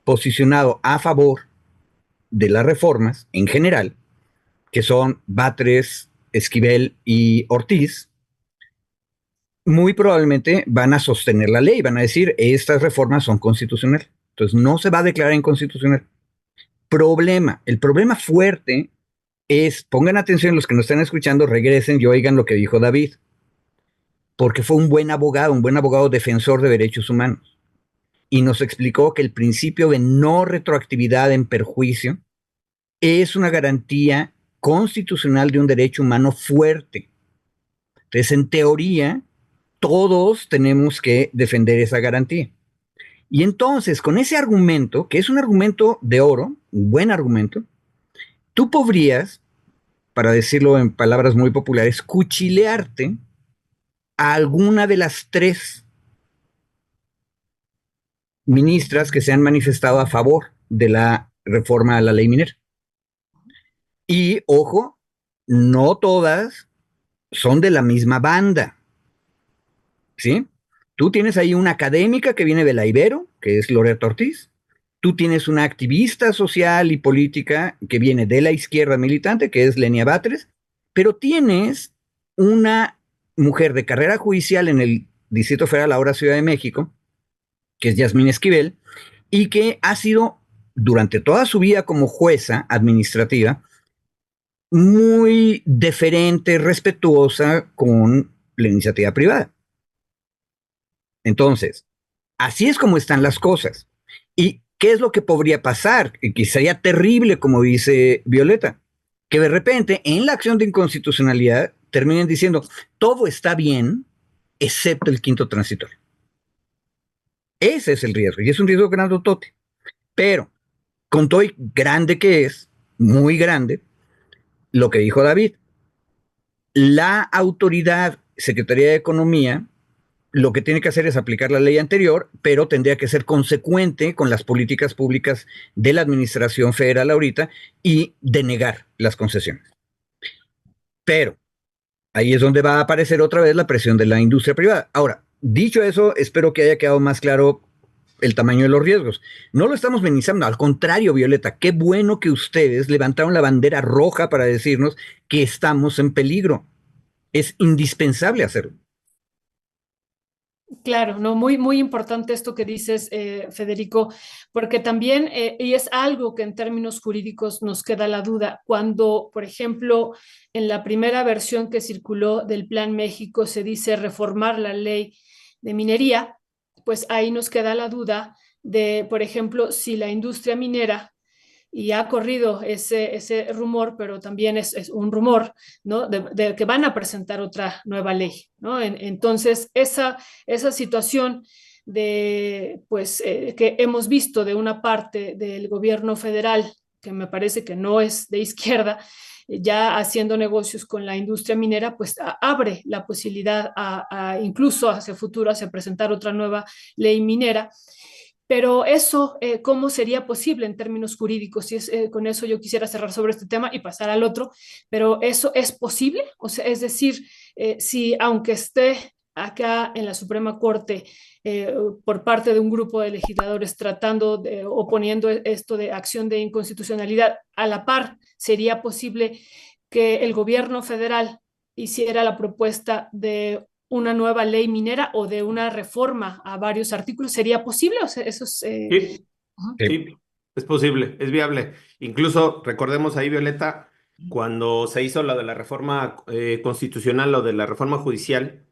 posicionado a favor de las reformas en general, que son Batres, Esquivel y Ortiz, muy probablemente van a sostener la ley, van a decir, estas reformas son constitucionales. Entonces no se va a declarar inconstitucional. El problema fuerte es, pongan atención los que nos están escuchando, regresen y oigan lo que dijo David, porque fue un buen abogado defensor de derechos humanos, y nos explicó que el principio de no retroactividad en perjuicio es una garantía constitucional de un derecho humano fuerte. Entonces, en teoría, todos tenemos que defender esa garantía. Y entonces, con ese argumento, que es un argumento de oro, un buen argumento, tú podrías, para decirlo en palabras muy populares, cuchilearte a alguna de las 3 ministras que se han manifestado a favor de la reforma a la ley minera. Y ojo, no todas son de la misma banda, ¿sí? Tú tienes ahí una académica que viene de la Ibero, que es Loreto Ortiz. Tú tienes una activista social y política que viene de la izquierda militante, que es Lenia Batres, pero tienes una mujer de carrera judicial en el Distrito Federal, ahora Ciudad de México, que es Yasmín Esquivel, y que ha sido durante toda su vida como jueza administrativa muy deferente, respetuosa con la iniciativa privada. Entonces, así es como están las cosas. ¿Y qué es lo que podría pasar? Que sería terrible, como dice Violeta, que de repente en la acción de inconstitucionalidad terminen diciendo todo está bien, excepto el quinto transitorio. Ese es el riesgo, y es un riesgo grandotote. Pero, con todo y grande que es, muy grande, lo que dijo David, la autoridad, Secretaría de Economía, lo que tiene que hacer es aplicar la ley anterior, pero tendría que ser consecuente con las políticas públicas de la administración federal ahorita y denegar las concesiones. Pero ahí es donde va a aparecer otra vez la presión de la industria privada. Ahora, dicho eso, espero que haya quedado más claro el tamaño de los riesgos. No lo estamos minimizando, al contrario, Violeta, qué bueno que ustedes levantaron la bandera roja para decirnos que estamos en peligro. Es indispensable hacerlo. Claro, no, muy, muy importante esto que dices, Federico, porque también, y es algo que en términos jurídicos nos queda la duda, cuando, por ejemplo, en la primera versión que circuló del Plan México se dice reformar la ley de minería, pues ahí nos queda la duda de, por ejemplo, si la industria minera y ha corrido ese rumor, pero también es un rumor, ¿no? De que van a presentar otra nueva ley, ¿no? Entonces, esa situación de, pues, que hemos visto de una parte del gobierno federal, que me parece que no es de izquierda, ya haciendo negocios con la industria minera, pues abre la posibilidad incluso hacia futuro, hacia presentar otra nueva ley minera. Pero eso, ¿cómo sería posible en términos jurídicos? Con eso yo quisiera cerrar sobre este tema y pasar al otro, pero ¿eso es posible? O sea, es decir, si aunque esté acá en la Suprema Corte por parte de un grupo de legisladores oponiendo esto de acción de inconstitucionalidad, a la par, ¿sería posible que el gobierno federal hiciera la propuesta de una nueva ley minera o de una reforma a varios artículos? ¿Sería posible? O sea, eso es... Sí, uh-huh. Sí. sí, es posible, es viable. Incluso recordemos ahí, Violeta, cuando se hizo lo de la reforma constitucional, lo de la reforma judicial,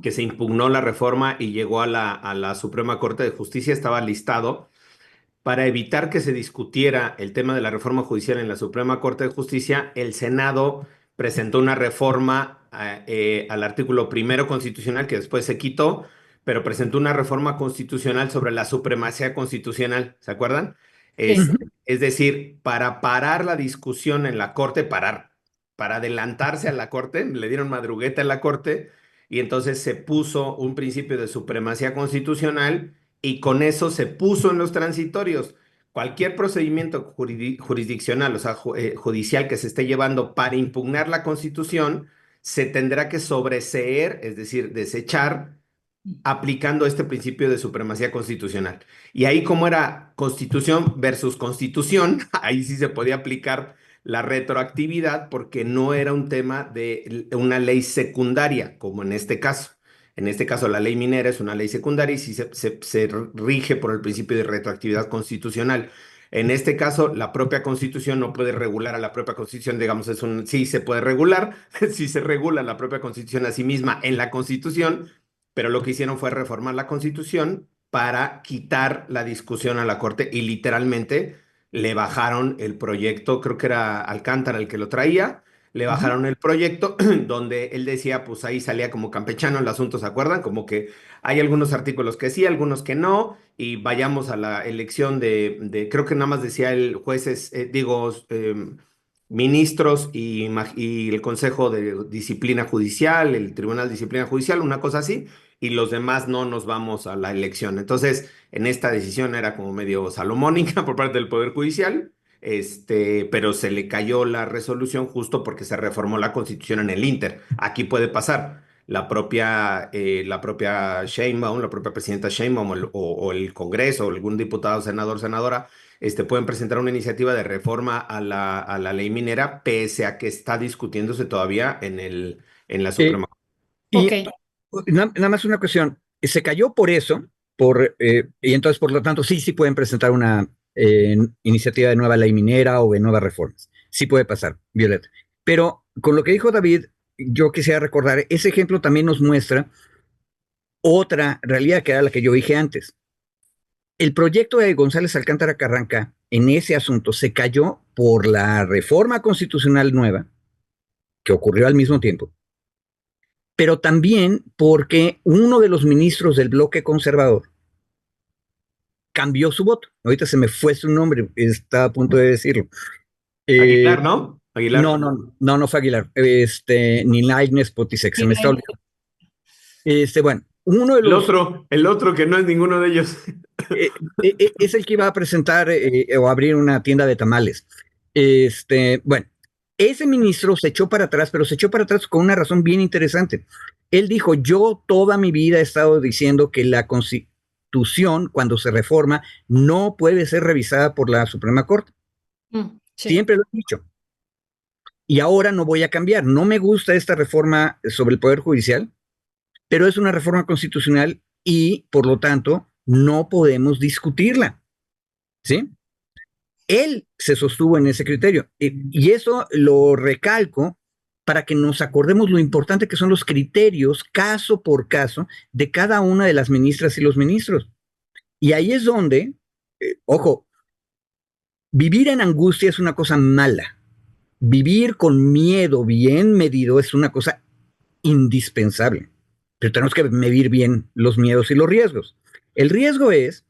que se impugnó la reforma y llegó a la Suprema Corte de Justicia, estaba listado para evitar que se discutiera el tema de la reforma judicial en la Suprema Corte de Justicia. El Senado presentó una reforma al artículo primero constitucional que después se quitó, pero presentó una reforma constitucional sobre la supremacía constitucional, ¿se acuerdan? Sí. Es decir, para parar la discusión en la Corte, para adelantarse a la Corte, le dieron madrugueta en la Corte y entonces se puso un principio de supremacía constitucional y con eso se puso en los transitorios. Cualquier procedimiento jurisdiccional, o sea, judicial que se esté llevando para impugnar la Constitución, se tendrá que sobreseer, es decir, desechar, aplicando este principio de supremacía constitucional. Y ahí como era Constitución versus Constitución, ahí sí se podía aplicar la retroactividad porque no era un tema de una ley secundaria, como en este caso. En este caso, la ley minera es una ley secundaria y sí se rige por el principio de retroactividad constitucional. En este caso, la propia Constitución no puede regular a la propia Constitución, digamos, sí se puede regular, sí se regula la propia Constitución a sí misma en la Constitución, pero lo que hicieron fue reformar la Constitución para quitar la discusión a la Corte y literalmente le bajaron el proyecto, creo que era Alcántara el que lo traía, le Ujú. bajaron el proyecto donde él decía, pues ahí salía como campechano el asunto, ¿se acuerdan? Como que hay algunos artículos que sí, algunos que no, y vayamos a la elección creo que nada más decía el jueces, ministros y el Consejo de Disciplina Judicial, el Tribunal de Disciplina Judicial, una cosa así, y los demás no nos vamos a la elección. Entonces, en esta decisión era como medio salomónica por parte del Poder Judicial, pero se le cayó la resolución justo porque se reformó la Constitución en el Inter. Aquí puede pasar. La propia Sheinbaum, la propia presidenta Sheinbaum o el Congreso o algún diputado, senador, senadora, pueden presentar una iniciativa de reforma a la ley minera, pese a que está discutiéndose todavía en la Eh, Suprema Corte. Ok. y nada más una cuestión. Se cayó por eso, y entonces, por lo tanto, sí pueden presentar una iniciativa de nueva ley minera o de nuevas reformas. Sí puede pasar, Violeta. Pero con lo que dijo David, yo quisiera recordar, ese ejemplo también nos muestra otra realidad que era la que yo dije antes. El proyecto de González Alcántara Carranca en ese asunto se cayó por la reforma constitucional nueva que ocurrió al mismo tiempo, pero también porque uno de los ministros del bloque conservador cambió su voto. Ahorita se me fue su nombre, está a punto de decirlo. Eh, Aguilar, ¿no? no, Aguilar. no, no, no fue Aguilar, ni Lainez Potisek, se Sí, me está olvidando. Bueno, uno de los, El otro que no es ninguno de ellos. es el que iba a presentar o abrir una tienda de tamales. Bueno, ese ministro se echó para atrás, pero se echó para atrás con una razón bien interesante. Él dijo, yo toda mi vida he estado diciendo que la Constitución, cuando se reforma, no puede ser revisada por la Suprema Corte. Sí. Siempre lo he dicho. Y ahora no voy a cambiar. No me gusta esta reforma sobre el Poder Judicial, pero es una reforma constitucional y, por lo tanto, no podemos discutirla. ¿Sí? Él se sostuvo en ese criterio. Y eso lo recalco para que nos acordemos lo importante que son los criterios caso por caso de cada una de las ministras y los ministros. Y ahí es donde, ojo, vivir en angustia es una cosa mala. Vivir con miedo bien medido es una cosa indispensable. Pero tenemos que medir bien los miedos y los riesgos. El riesgo es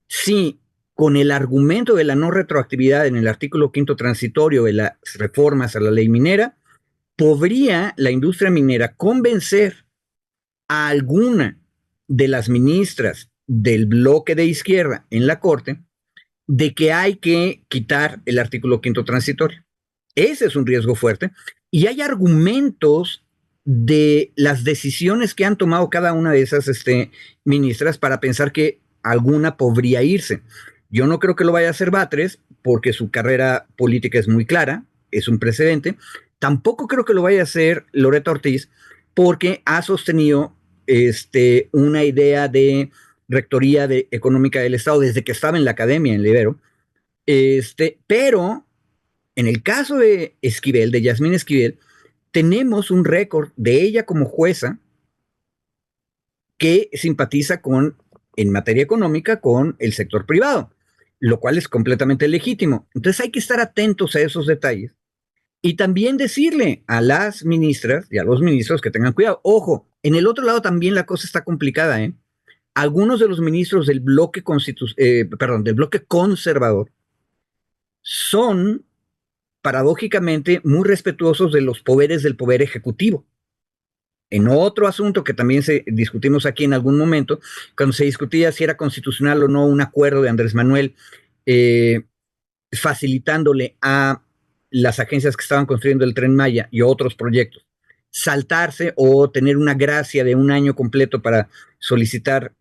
si con el argumento de la no retroactividad en el artículo quinto transitorio de las reformas a la ley minera, podría la industria minera convencer a alguna de las ministras del bloque de izquierda en la Corte de que hay que quitar el artículo quinto transitorio. Ese es un riesgo fuerte. Y hay argumentos de las decisiones que han tomado cada una de esas ministras para pensar que alguna podría irse. Yo no creo que lo vaya a hacer Batres porque su carrera política es muy clara, es un precedente. Tampoco creo que lo vaya a hacer Loretta Ortiz porque ha sostenido una idea de rectoría económica del Estado desde que estaba en la academia en Libero. Pero en el caso de Esquivel, de Yasmín Esquivel, tenemos un récord de ella como jueza que simpatiza en materia económica con el sector privado, lo cual es completamente legítimo. Entonces hay que estar atentos a esos detalles y también decirle a las ministras y a los ministros que tengan cuidado. Ojo, en el otro lado también la cosa está complicada, ¿eh? Algunos de los ministros del del bloque conservador son paradójicamente muy respetuosos de los poderes del poder ejecutivo. En otro asunto que también discutimos aquí en algún momento, cuando se discutía si era constitucional o no un acuerdo de Andrés Manuel facilitándole a las agencias que estaban construyendo el Tren Maya y otros proyectos saltarse o tener una gracia de un año completo para solicitar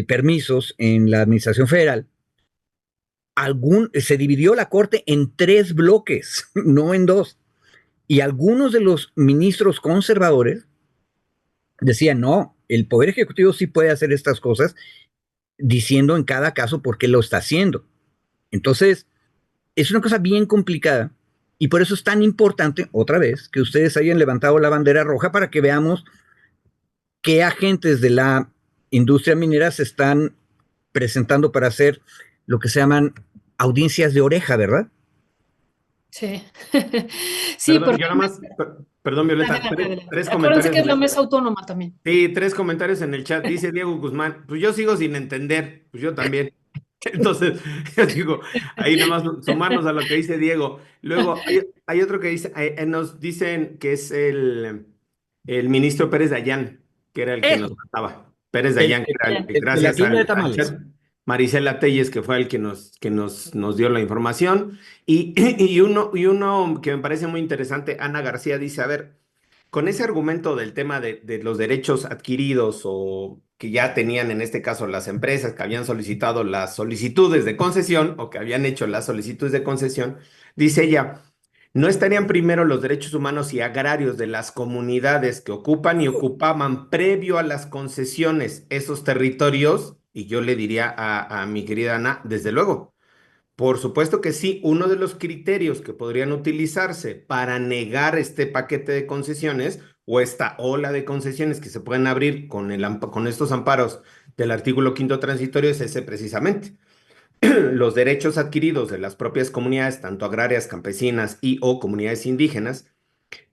permisos en la administración federal, se dividió la corte en 3 bloques, no en 2. Y algunos de los ministros conservadores decían, no, el Poder Ejecutivo sí puede hacer estas cosas, diciendo en cada caso por qué lo está haciendo. Entonces, es una cosa bien complicada y por eso es tan importante, otra vez, que ustedes hayan levantado la bandera roja para que veamos qué agentes de la industria minera se están presentando para hacer lo que se llaman audiencias de oreja, ¿verdad? Sí. Sí, Perdón, porque... yo nada más, perdón, Violeta, Adelante, adelante. tres Acuérdense comentarios que es en la el, mesa autónoma también. sí, 3 comentarios en el chat. Dice Diego Guzmán, pues yo sigo sin entender, pues yo también. Entonces, yo digo, ahí nada más sumarnos a lo que dice Diego. Luego, hay otro que dice, nos dicen que es el ministro Pérez Dayán, que era el que nos Eso, trataba. Pérez el, Dayán, que era de la gracias tienda de al tamales. chat. Marisela Telles, que fue el que nos dio la información. Y uno que me parece muy interesante, Ana García dice, a ver, con ese argumento del tema de los derechos adquiridos o que ya tenían en este caso las empresas que habían solicitado las solicitudes de concesión o que habían hecho las solicitudes de concesión, dice ella, ¿no estarían primero los derechos humanos y agrarios de las comunidades que ocupan y ocupaban previo a las concesiones esos territorios? Y yo le diría a mi querida Ana, desde luego. Por supuesto que sí, uno de los criterios que podrían utilizarse para negar este paquete de concesiones o esta ola de concesiones que se pueden abrir con estos amparos del artículo quinto transitorio es ese precisamente. Los derechos adquiridos de las propias comunidades, tanto agrarias, campesinas y o comunidades indígenas,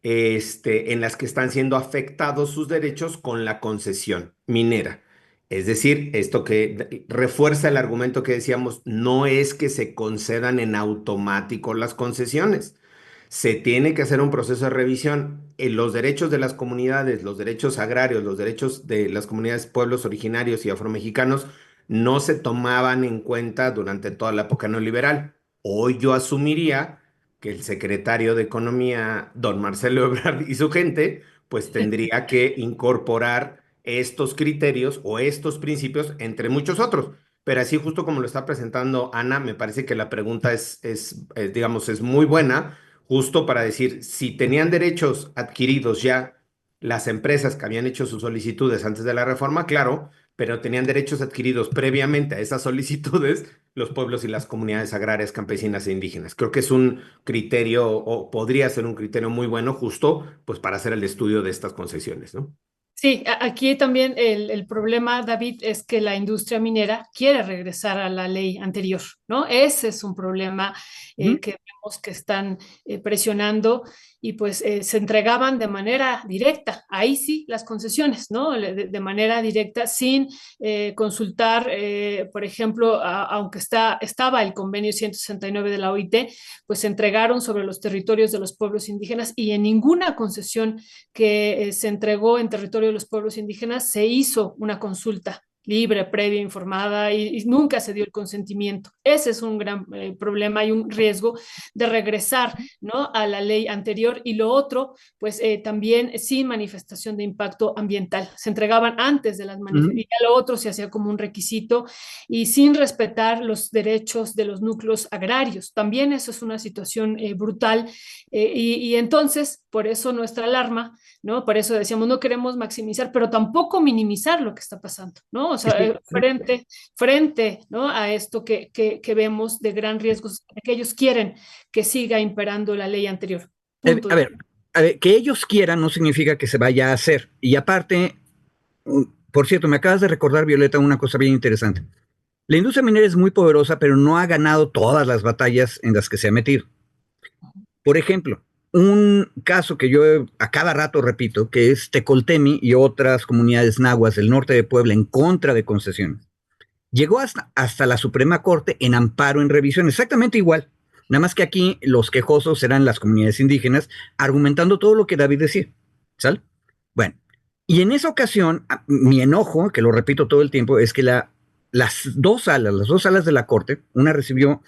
en las que están siendo afectados sus derechos con la concesión minera. Es decir, esto que refuerza el argumento que decíamos, no es que se concedan en automático las concesiones. Se tiene que hacer un proceso de revisión. En los derechos de las comunidades, los derechos agrarios, los derechos de las comunidades, pueblos originarios y afromexicanos no se tomaban en cuenta durante toda la época neoliberal. Hoy yo asumiría que el secretario de Economía, don Marcelo Ebrard y su gente, pues tendría que incorporar estos criterios o estos principios entre muchos otros. Pero así justo como lo está presentando Ana, me parece que la pregunta digamos, es muy buena, justo para decir, si tenían derechos adquiridos ya las empresas que habían hecho sus solicitudes antes de la reforma, claro, pero tenían derechos adquiridos previamente a esas solicitudes los pueblos y las comunidades agrarias, campesinas e indígenas. Creo que es un criterio o podría ser un criterio muy bueno justo pues para hacer el estudio de estas concesiones, ¿no? Sí, aquí también el problema, David, es que la industria minera quiere regresar a la ley anterior, ¿no? Ese es un problema ¿Mm? que vemos que están presionando y pues se entregaban de manera directa, ahí sí, las concesiones, ¿no? De manera directa, sin consultar, por ejemplo, aunque estaba el convenio 169 de la OIT, pues se entregaron sobre los territorios de los pueblos indígenas y en ninguna concesión que se entregó en territorio de los pueblos indígenas, se hizo una consulta libre, previa, informada y nunca se dio el consentimiento. Ese es un gran problema y un riesgo de regresar, ¿no?, a la ley anterior. Y lo otro, pues también sin manifestación de impacto ambiental. Se entregaban antes de las manifestaciones y lo otro se hacía como un requisito y sin respetar los derechos de los núcleos agrarios. También eso es una situación brutal y entonces, por eso nuestra alarma, ¿no? Por eso decíamos, no queremos maximizar, pero tampoco minimizar lo que está pasando, ¿no? O sea, Sí. frente, ¿no?, a esto que vemos de gran riesgo, que ellos quieren que siga imperando la ley anterior. Punto. A ver, que ellos quieran no significa que se vaya a hacer. Y aparte, Por cierto, me acabas de recordar, Violeta, una cosa bien interesante. La industria minera es muy poderosa, pero no ha ganado todas las batallas en las que se ha metido. Por ejemplo, un caso que yo a cada rato repito, que es Tecoltemi y otras comunidades nahuas del norte de Puebla en contra de concesiones. Llegó hasta la Suprema Corte en amparo en revisión, exactamente igual. Nada más que aquí los quejosos eran las comunidades indígenas, argumentando todo lo que David decía. ¿Sale? Bueno, y en esa ocasión, mi enojo, que lo repito todo el tiempo, es que las dos salas de la Corte, una recibió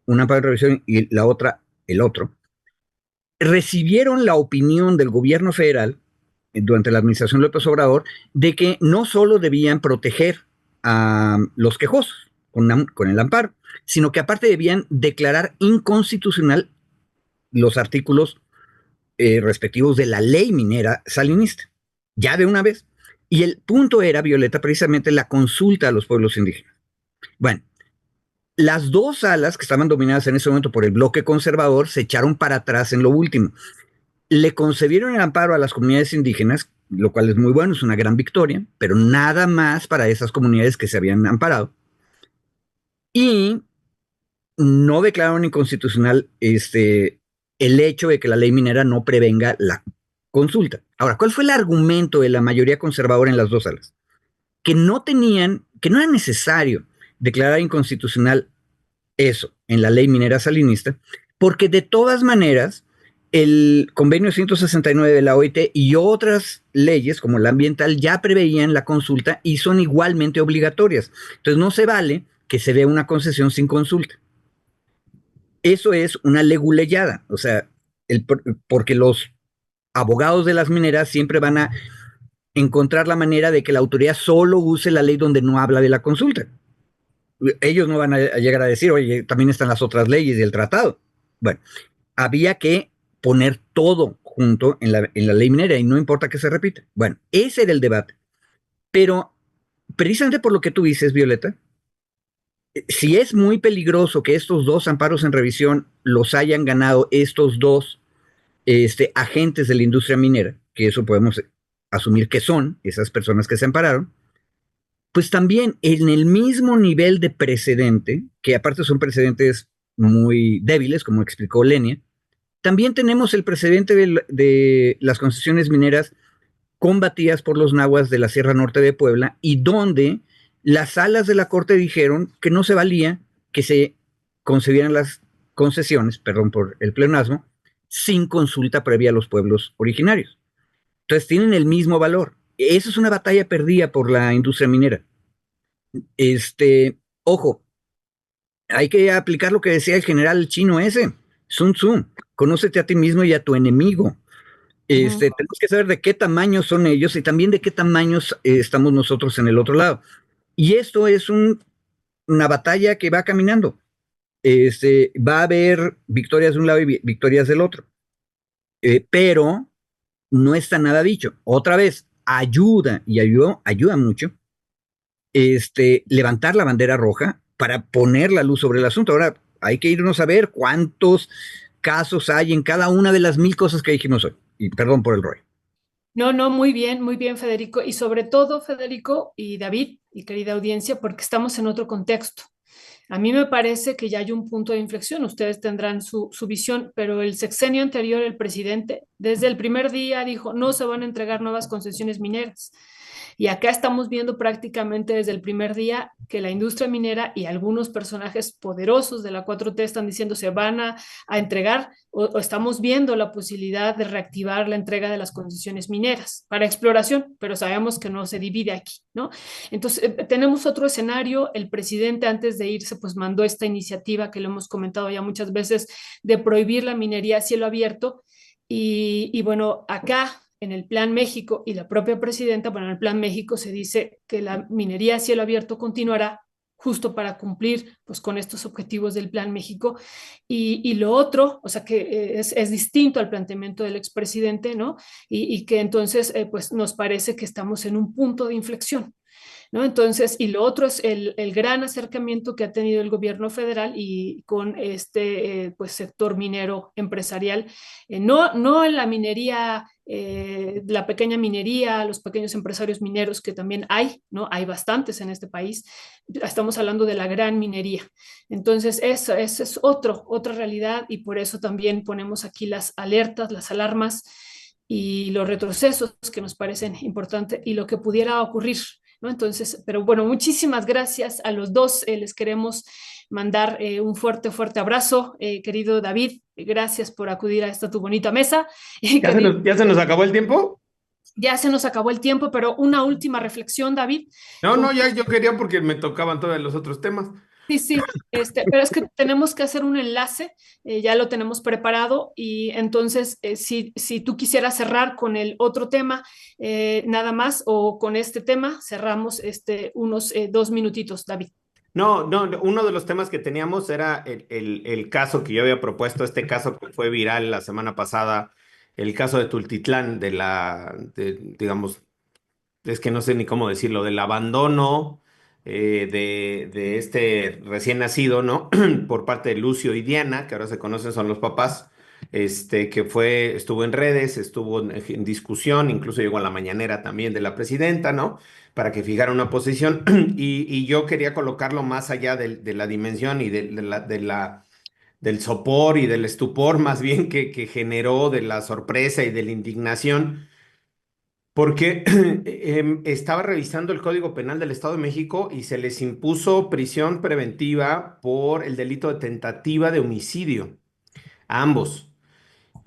un amparo de revisión y la otra el otro, recibieron la opinión del gobierno federal durante la administración de López Obrador de que no solo debían proteger a los quejosos con el amparo, sino que aparte debían declarar inconstitucional los artículos respectivos de la ley minera salinista, ya de una vez. Y el punto era, Violeta, precisamente la consulta a los pueblos indígenas. Bueno, las dos salas que estaban dominadas en ese momento por el bloque conservador se echaron para atrás en lo último. Le concedieron el amparo a las comunidades indígenas, lo cual es muy bueno, es una gran victoria, pero nada más para esas comunidades que se habían amparado. Y no declararon inconstitucional el hecho de que la ley minera no prevenga la consulta. Ahora, ¿cuál fue el argumento de la mayoría conservadora en las dos salas? Que no era necesario declarar inconstitucional eso en la ley minera salinista, porque de todas maneras el convenio 169 de la OIT y otras leyes como la ambiental ya preveían la consulta y son igualmente obligatorias. Entonces no se vale que se dé una concesión sin consulta. Eso es una leguleyada, o sea, porque los abogados de las mineras siempre van a encontrar la manera de que la autoridad solo use la ley donde no habla de la consulta. Ellos no van a llegar a decir, oye, también están las otras leyes y el tratado. Bueno, había que poner todo junto en la ley minera y no importa que se repita. Bueno, ese era el debate. Pero precisamente por lo que tú dices, Violeta, si es muy peligroso que estos dos amparos en revisión los hayan ganado estos dos agentes de la industria minera, que eso podemos asumir que son esas personas que se ampararon, pues también en el mismo nivel de precedente, que aparte son precedentes muy débiles, como explicó Lenia, también tenemos el precedente de las concesiones mineras combatidas por los nahuas de la Sierra Norte de Puebla y donde las salas de la Corte dijeron que no se valía que se concedieran las concesiones, perdón por el pleonasmo, sin consulta previa a los pueblos originarios. Entonces tienen el mismo valor. Esa es una batalla perdida por la industria minera. Ojo, hay que aplicar lo que decía el general chino ese, Sun Tzu, conócete a ti mismo y a tu enemigo. Tenemos que saber de qué tamaño son ellos y también de qué tamaños estamos nosotros en el otro lado. Y esto es una batalla que va caminando. Va a haber victorias de un lado y victorias del otro. Pero no está nada dicho. Otra vez, ayuda mucho levantar la bandera roja para poner la luz sobre el asunto. Ahora hay que irnos a ver cuántos casos hay en cada una de las 1000 cosas que dijimos hoy. Y perdón por el rollo. No, no, muy bien, Federico. Y sobre todo, Federico y David, y querida audiencia, porque estamos en otro contexto. A mí me parece que ya hay un punto de inflexión, ustedes tendrán su visión, pero el sexenio anterior, el presidente, desde el primer día dijo, no se van a entregar nuevas concesiones mineras. Y acá estamos viendo prácticamente desde el primer día que la industria minera y algunos personajes poderosos de la 4T están diciendo se van a entregar o estamos viendo la posibilidad de reactivar la entrega de las concesiones mineras para exploración, pero sabemos que no se divide aquí, ¿no? Entonces, tenemos otro escenario. El presidente antes de irse, pues mandó esta iniciativa que lo hemos comentado ya muchas veces de prohibir la minería a cielo abierto. Y bueno, acá en el Plan México y la propia presidenta, bueno, en el Plan México se dice que la minería a cielo abierto continuará justo para cumplir pues con estos objetivos del Plan México. Y lo otro, o sea que es distinto al planteamiento del expresidente, ¿no? Y que entonces pues nos parece que estamos en un punto de inflexión. ¿No? Entonces, y lo otro es el gran acercamiento que ha tenido el gobierno federal y con este pues, sector minero empresarial, no en la minería la pequeña minería, los pequeños empresarios mineros que también hay, ¿no? Hay bastantes en este país. Estamos hablando de la gran minería. Entonces, eso es otra realidad y por eso también ponemos aquí las alertas, las alarmas y los retrocesos que nos parecen importantes y lo que pudiera ocurrir, ¿no? Entonces, pero bueno, muchísimas gracias a los dos. Les queremos mandar un fuerte abrazo, querido David. Gracias por acudir a esta tu bonita mesa. Querido, ya se nos acabó el tiempo? ya se nos acabó el tiempo, pero una última reflexión, David. No, Con no, ya yo quería porque me tocaban todos los otros temas. Sí, sí, pero es que tenemos que hacer un enlace, ya lo tenemos preparado y entonces si tú quisieras cerrar con el otro tema, nada más, o con este tema, cerramos unos 2 minutitos, David. No, no, uno de los temas que teníamos era el caso que yo había propuesto, este caso que fue viral la semana pasada, el caso de Tultitlán, digamos, es que no sé ni cómo decirlo, del abandono de este recién nacido, ¿no? Por parte de Lucio y Diana, que ahora se conocen, son los papás, estuvo en redes, estuvo en discusión, incluso llegó a la mañanera también de la presidenta, ¿no? Para que fijara una posición, y yo quería colocarlo más allá de la dimensión y del sopor y del estupor más bien que generó, de la sorpresa y de la indignación porque estaba revisando el Código Penal del Estado de México y se les impuso prisión preventiva por el delito de tentativa de homicidio, a ambos.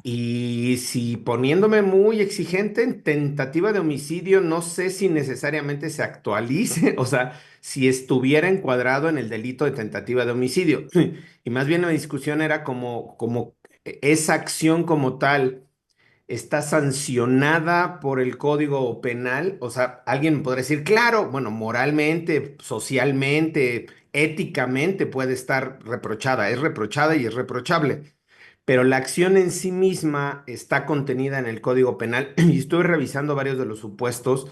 Y si poniéndome muy exigente, en tentativa de homicidio, no sé si necesariamente se actualice, o sea, si estuviera encuadrado en el delito de tentativa de homicidio. Y más bien la discusión era como esa acción como tal está sancionada por el Código Penal. O sea, alguien podría decir, claro, bueno, moralmente, socialmente, éticamente puede estar reprochada, es reprochada y es reprochable, pero la acción en sí misma está contenida en el Código Penal y estoy revisando varios de los supuestos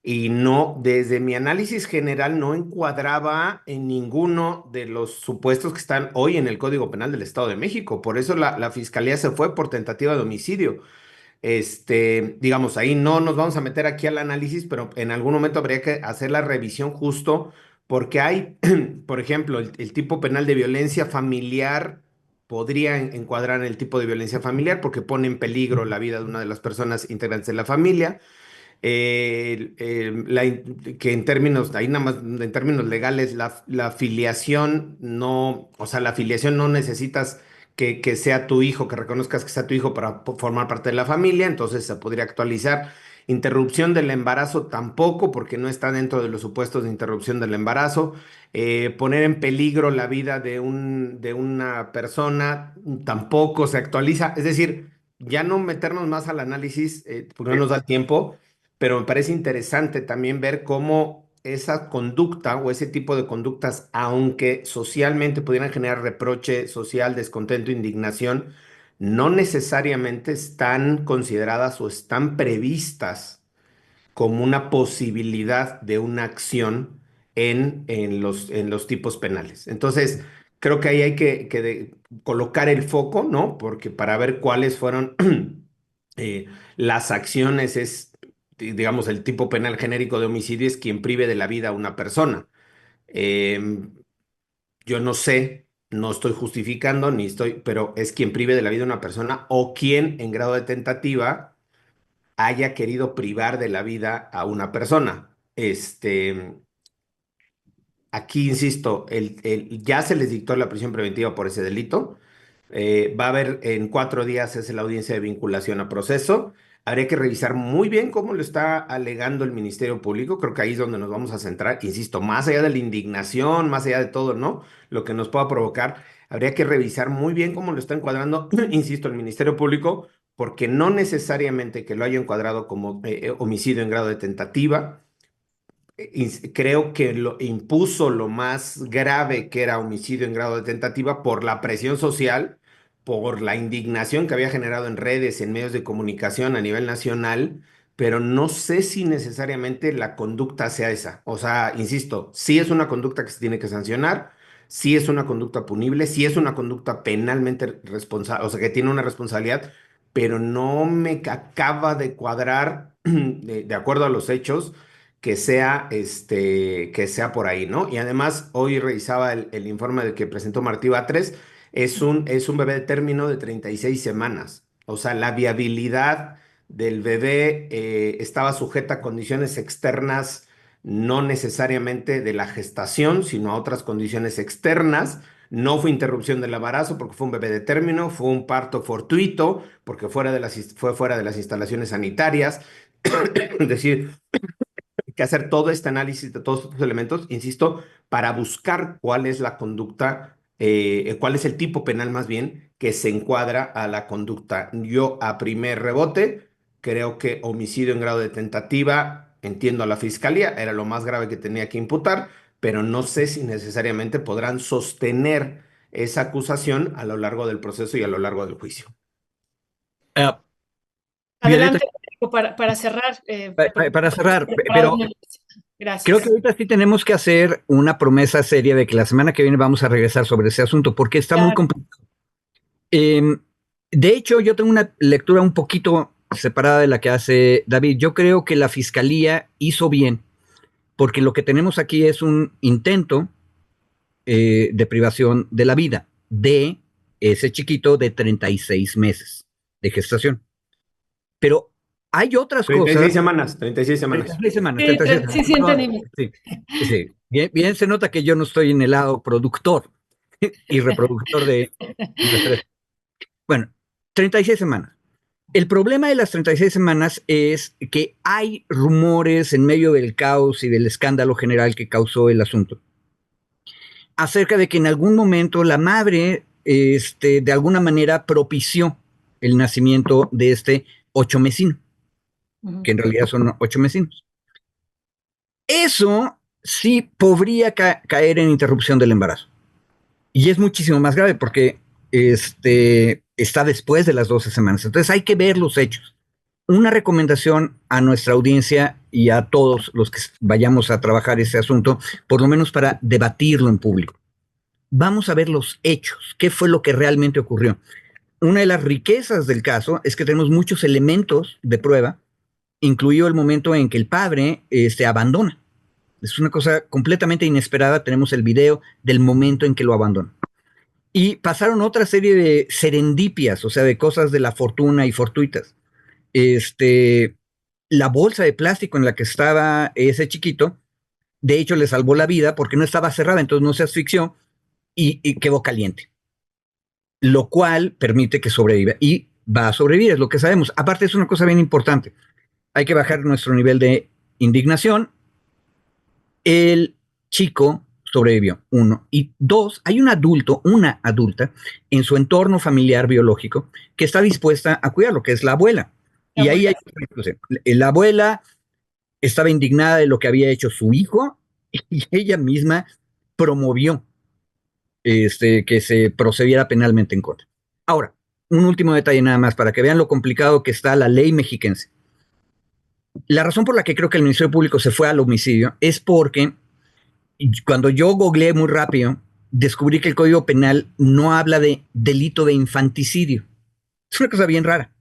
y no, desde mi análisis general no encuadraba en ninguno de los supuestos que están hoy en el Código Penal del Estado de México. Por eso la Fiscalía se fue por tentativa de homicidio. Digamos, ahí no nos vamos a meter aquí al análisis, pero en algún momento habría que hacer la revisión justo porque hay, por ejemplo, el tipo penal de violencia familiar podría encuadrar en el tipo de violencia familiar porque pone en peligro la vida de una de las personas integrantes de la familia. Que en términos, ahí nada más, en términos legales, la filiación no, o sea, la filiación no necesitas que sea tu hijo, que reconozcas que sea tu hijo para formar parte de la familia, entonces se podría actualizar. Interrupción del embarazo tampoco, porque no está dentro de los supuestos de interrupción del embarazo. Poner en peligro la vida de una persona tampoco se actualiza. Es decir, ya no meternos más al análisis, porque no nos da el tiempo, pero me parece interesante también ver cómo esa conducta o ese tipo de conductas, aunque socialmente pudieran generar reproche social, descontento, indignación, no necesariamente están consideradas o están previstas como una posibilidad de una acción en los tipos penales. Entonces, creo que ahí hay que colocar el foco, ¿no? Porque para ver cuáles fueron eh, las acciones digamos, el tipo penal genérico de homicidio es quien prive de la vida a una persona. Em, yo no sé, no estoy justificando, ni estoy, pero es quien prive de la vida a una persona o quien en grado de tentativa haya querido privar de la vida a una persona. Aquí, insisto, ya se les dictó la prisión preventiva por ese delito. Va a haber en 4 días es la audiencia de vinculación a proceso. Habría que revisar muy bien cómo lo está alegando el Ministerio Público. Creo que ahí es donde nos vamos a centrar. Insisto, más allá de la indignación, más allá de todo, ¿no? Lo que nos pueda provocar, habría que revisar muy bien cómo lo está encuadrando, insisto, el Ministerio Público, porque no necesariamente que lo haya encuadrado como homicidio en grado de tentativa. Creo que lo impuso lo más grave, que era homicidio en grado de tentativa, por la presión social, por la indignación que había generado en redes, en medios de comunicación a nivel nacional, pero no sé si necesariamente la conducta sea esa. O sea, insisto, sí es una conducta que se tiene que sancionar, sí es una conducta punible, sí es una conducta penalmente responsable, o sea, que tiene una responsabilidad, pero no me acaba de cuadrar, de acuerdo a los hechos, que sea por ahí, ¿no? Y además, hoy revisaba el informe del que presentó Martí Batres, es un bebé de término de 36 semanas. O sea, la viabilidad del bebé estaba sujeta a condiciones externas, no necesariamente de la gestación, sino a otras condiciones externas. No fue interrupción del embarazo porque fue un bebé de término, fue un parto fortuito porque fue fuera de las instalaciones sanitarias. Es decir, hay que hacer todo este análisis de todos estos elementos, insisto, para buscar cuál es la conducta, cuál es el tipo penal más bien que se encuadra a la conducta. Yo a primer rebote creo que homicidio en grado de tentativa, entiendo a la fiscalía, era lo más grave que tenía que imputar, pero no sé si necesariamente podrán sostener esa acusación a lo largo del proceso y a lo largo del juicio. Ah, Violeta, Adelante, para cerrar. para cerrar, Preparado pero mi- creo que Gracias. ahorita sí tenemos que hacer una promesa seria de que la semana que viene vamos a regresar sobre ese asunto, porque está muy Claro, complicado. De hecho, yo tengo una lectura un poquito separada de la que hace David. Yo creo que la fiscalía hizo bien, porque lo que tenemos aquí es un intento de privación de la vida de ese chiquito de 36 meses de gestación. Pero hay otras 36 cosas. semanas, 36 semanas. 36 semanas, sí, 36 semanas. sí, sí, Perdón, entendimos. sí, sí. Bien, bien se nota que yo no estoy en el lado productor y reproductor de nuestra. Bueno, 36 semanas. El problema de las 36 semanas es que hay rumores en medio del caos y del escándalo general que causó el asunto acerca de que en algún momento la madre de alguna manera propició el nacimiento de este ocho mesino, Ujú. que en realidad son ocho mesinos. Eso sí podría caer en interrupción del embarazo. Y es muchísimo más grave porque está después de las 12 semanas. Entonces hay que ver los hechos. Una recomendación a nuestra audiencia y a todos los que vayamos a trabajar ese asunto, por lo menos para debatirlo en público. Vamos a ver los hechos, qué fue lo que realmente ocurrió. Una de las riquezas del caso es que tenemos muchos elementos de prueba, incluido el momento en que el padre se abandona. Es una cosa completamente inesperada. Tenemos el video del momento en que lo abandona. Y pasaron otra serie de serendipias, o sea, de cosas de la fortuna y fortuitas. La bolsa de plástico en la que estaba ese chiquito, de hecho, le salvó la vida porque no estaba cerrada, entonces no se asfixió y quedó caliente, lo cual permite que sobreviva y va a sobrevivir, es lo que sabemos. Aparte, es una cosa bien importante. Hay que bajar nuestro nivel de indignación. El chico sobrevivió, uno. Y dos, hay un adulto, una adulta, en su entorno familiar biológico que está dispuesta a cuidarlo, que es la abuela. La Y ahí hay, abuela. la abuela estaba indignada de lo que había hecho su hijo y ella misma promovió que se procediera penalmente en contra. Ahora, un último detalle nada más para que vean lo complicado que está la ley mexiquense. La razón por la que creo que el Ministerio Público se fue al homicidio es porque cuando yo googleé muy rápido, descubrí que el Código Penal no habla de delito de infanticidio. Es una cosa bien rara.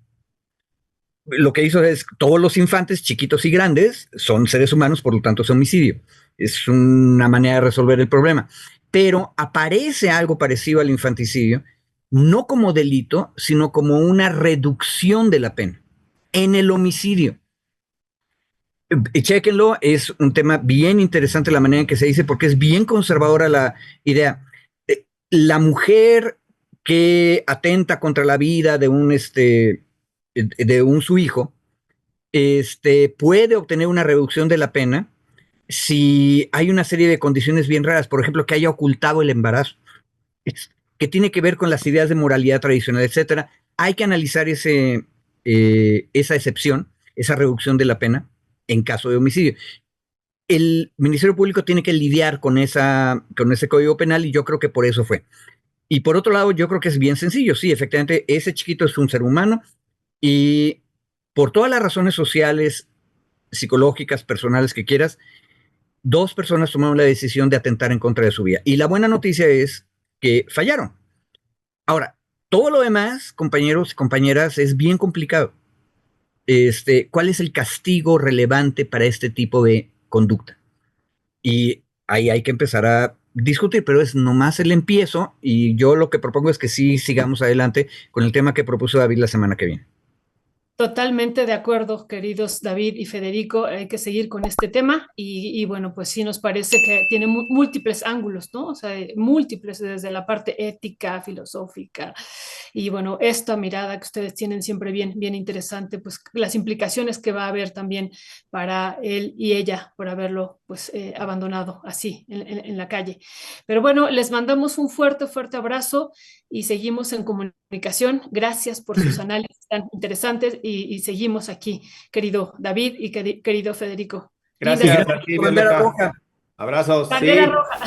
Lo que hizo es todos los infantes, chiquitos y grandes, son seres humanos, por lo tanto es homicidio. Es una manera de resolver el problema. Pero aparece algo parecido al infanticidio, no como delito, sino como una reducción de la pena en el homicidio. Chequenlo, es un tema bien interesante la manera en que se dice, porque es bien conservadora la idea. La mujer que atenta contra la vida de un su hijo, puede obtener una reducción de la pena si hay una serie de condiciones bien raras, por ejemplo, que haya ocultado el embarazo, que tiene que ver con las ideas de moralidad tradicional, etcétera. Hay que analizar esa excepción, esa reducción de la pena en caso de homicidio. El Ministerio Público tiene que lidiar con ese código penal y yo creo que por eso fue. Y por otro lado, yo creo que es bien sencillo. Sí, efectivamente, ese chiquito es un ser humano y por todas las razones sociales, psicológicas, personales que quieras, dos personas tomaron la decisión de atentar en contra de su vida. Y la buena noticia es que fallaron. Ahora, Todo lo demás, compañeros y compañeras, es bien complicado. ¿Cuál es el castigo relevante para este tipo de conducta? Y ahí hay que empezar a discutir, pero es nomás el empiezo y yo lo que propongo es que sí sigamos adelante con el tema que propuso David la semana que viene. Totalmente de acuerdo, queridos David y Federico, hay que seguir con este tema y bueno, pues sí nos parece que tiene múltiples ángulos, ¿no? O sea, múltiples desde la parte ética, filosófica y bueno, esta mirada que ustedes tienen siempre bien, bien interesante, pues las implicaciones que va a haber también para él y ella por haberlo pues abandonado así en la calle. Pero bueno, les mandamos un fuerte, fuerte abrazo y seguimos en comunicación. Gracias por sus análisis tan interesantes y seguimos aquí, querido David y querido Federico. Linda Gracias semana. a ti, Bandera Violeta. roja. Abrazos, Bandera sí. roja.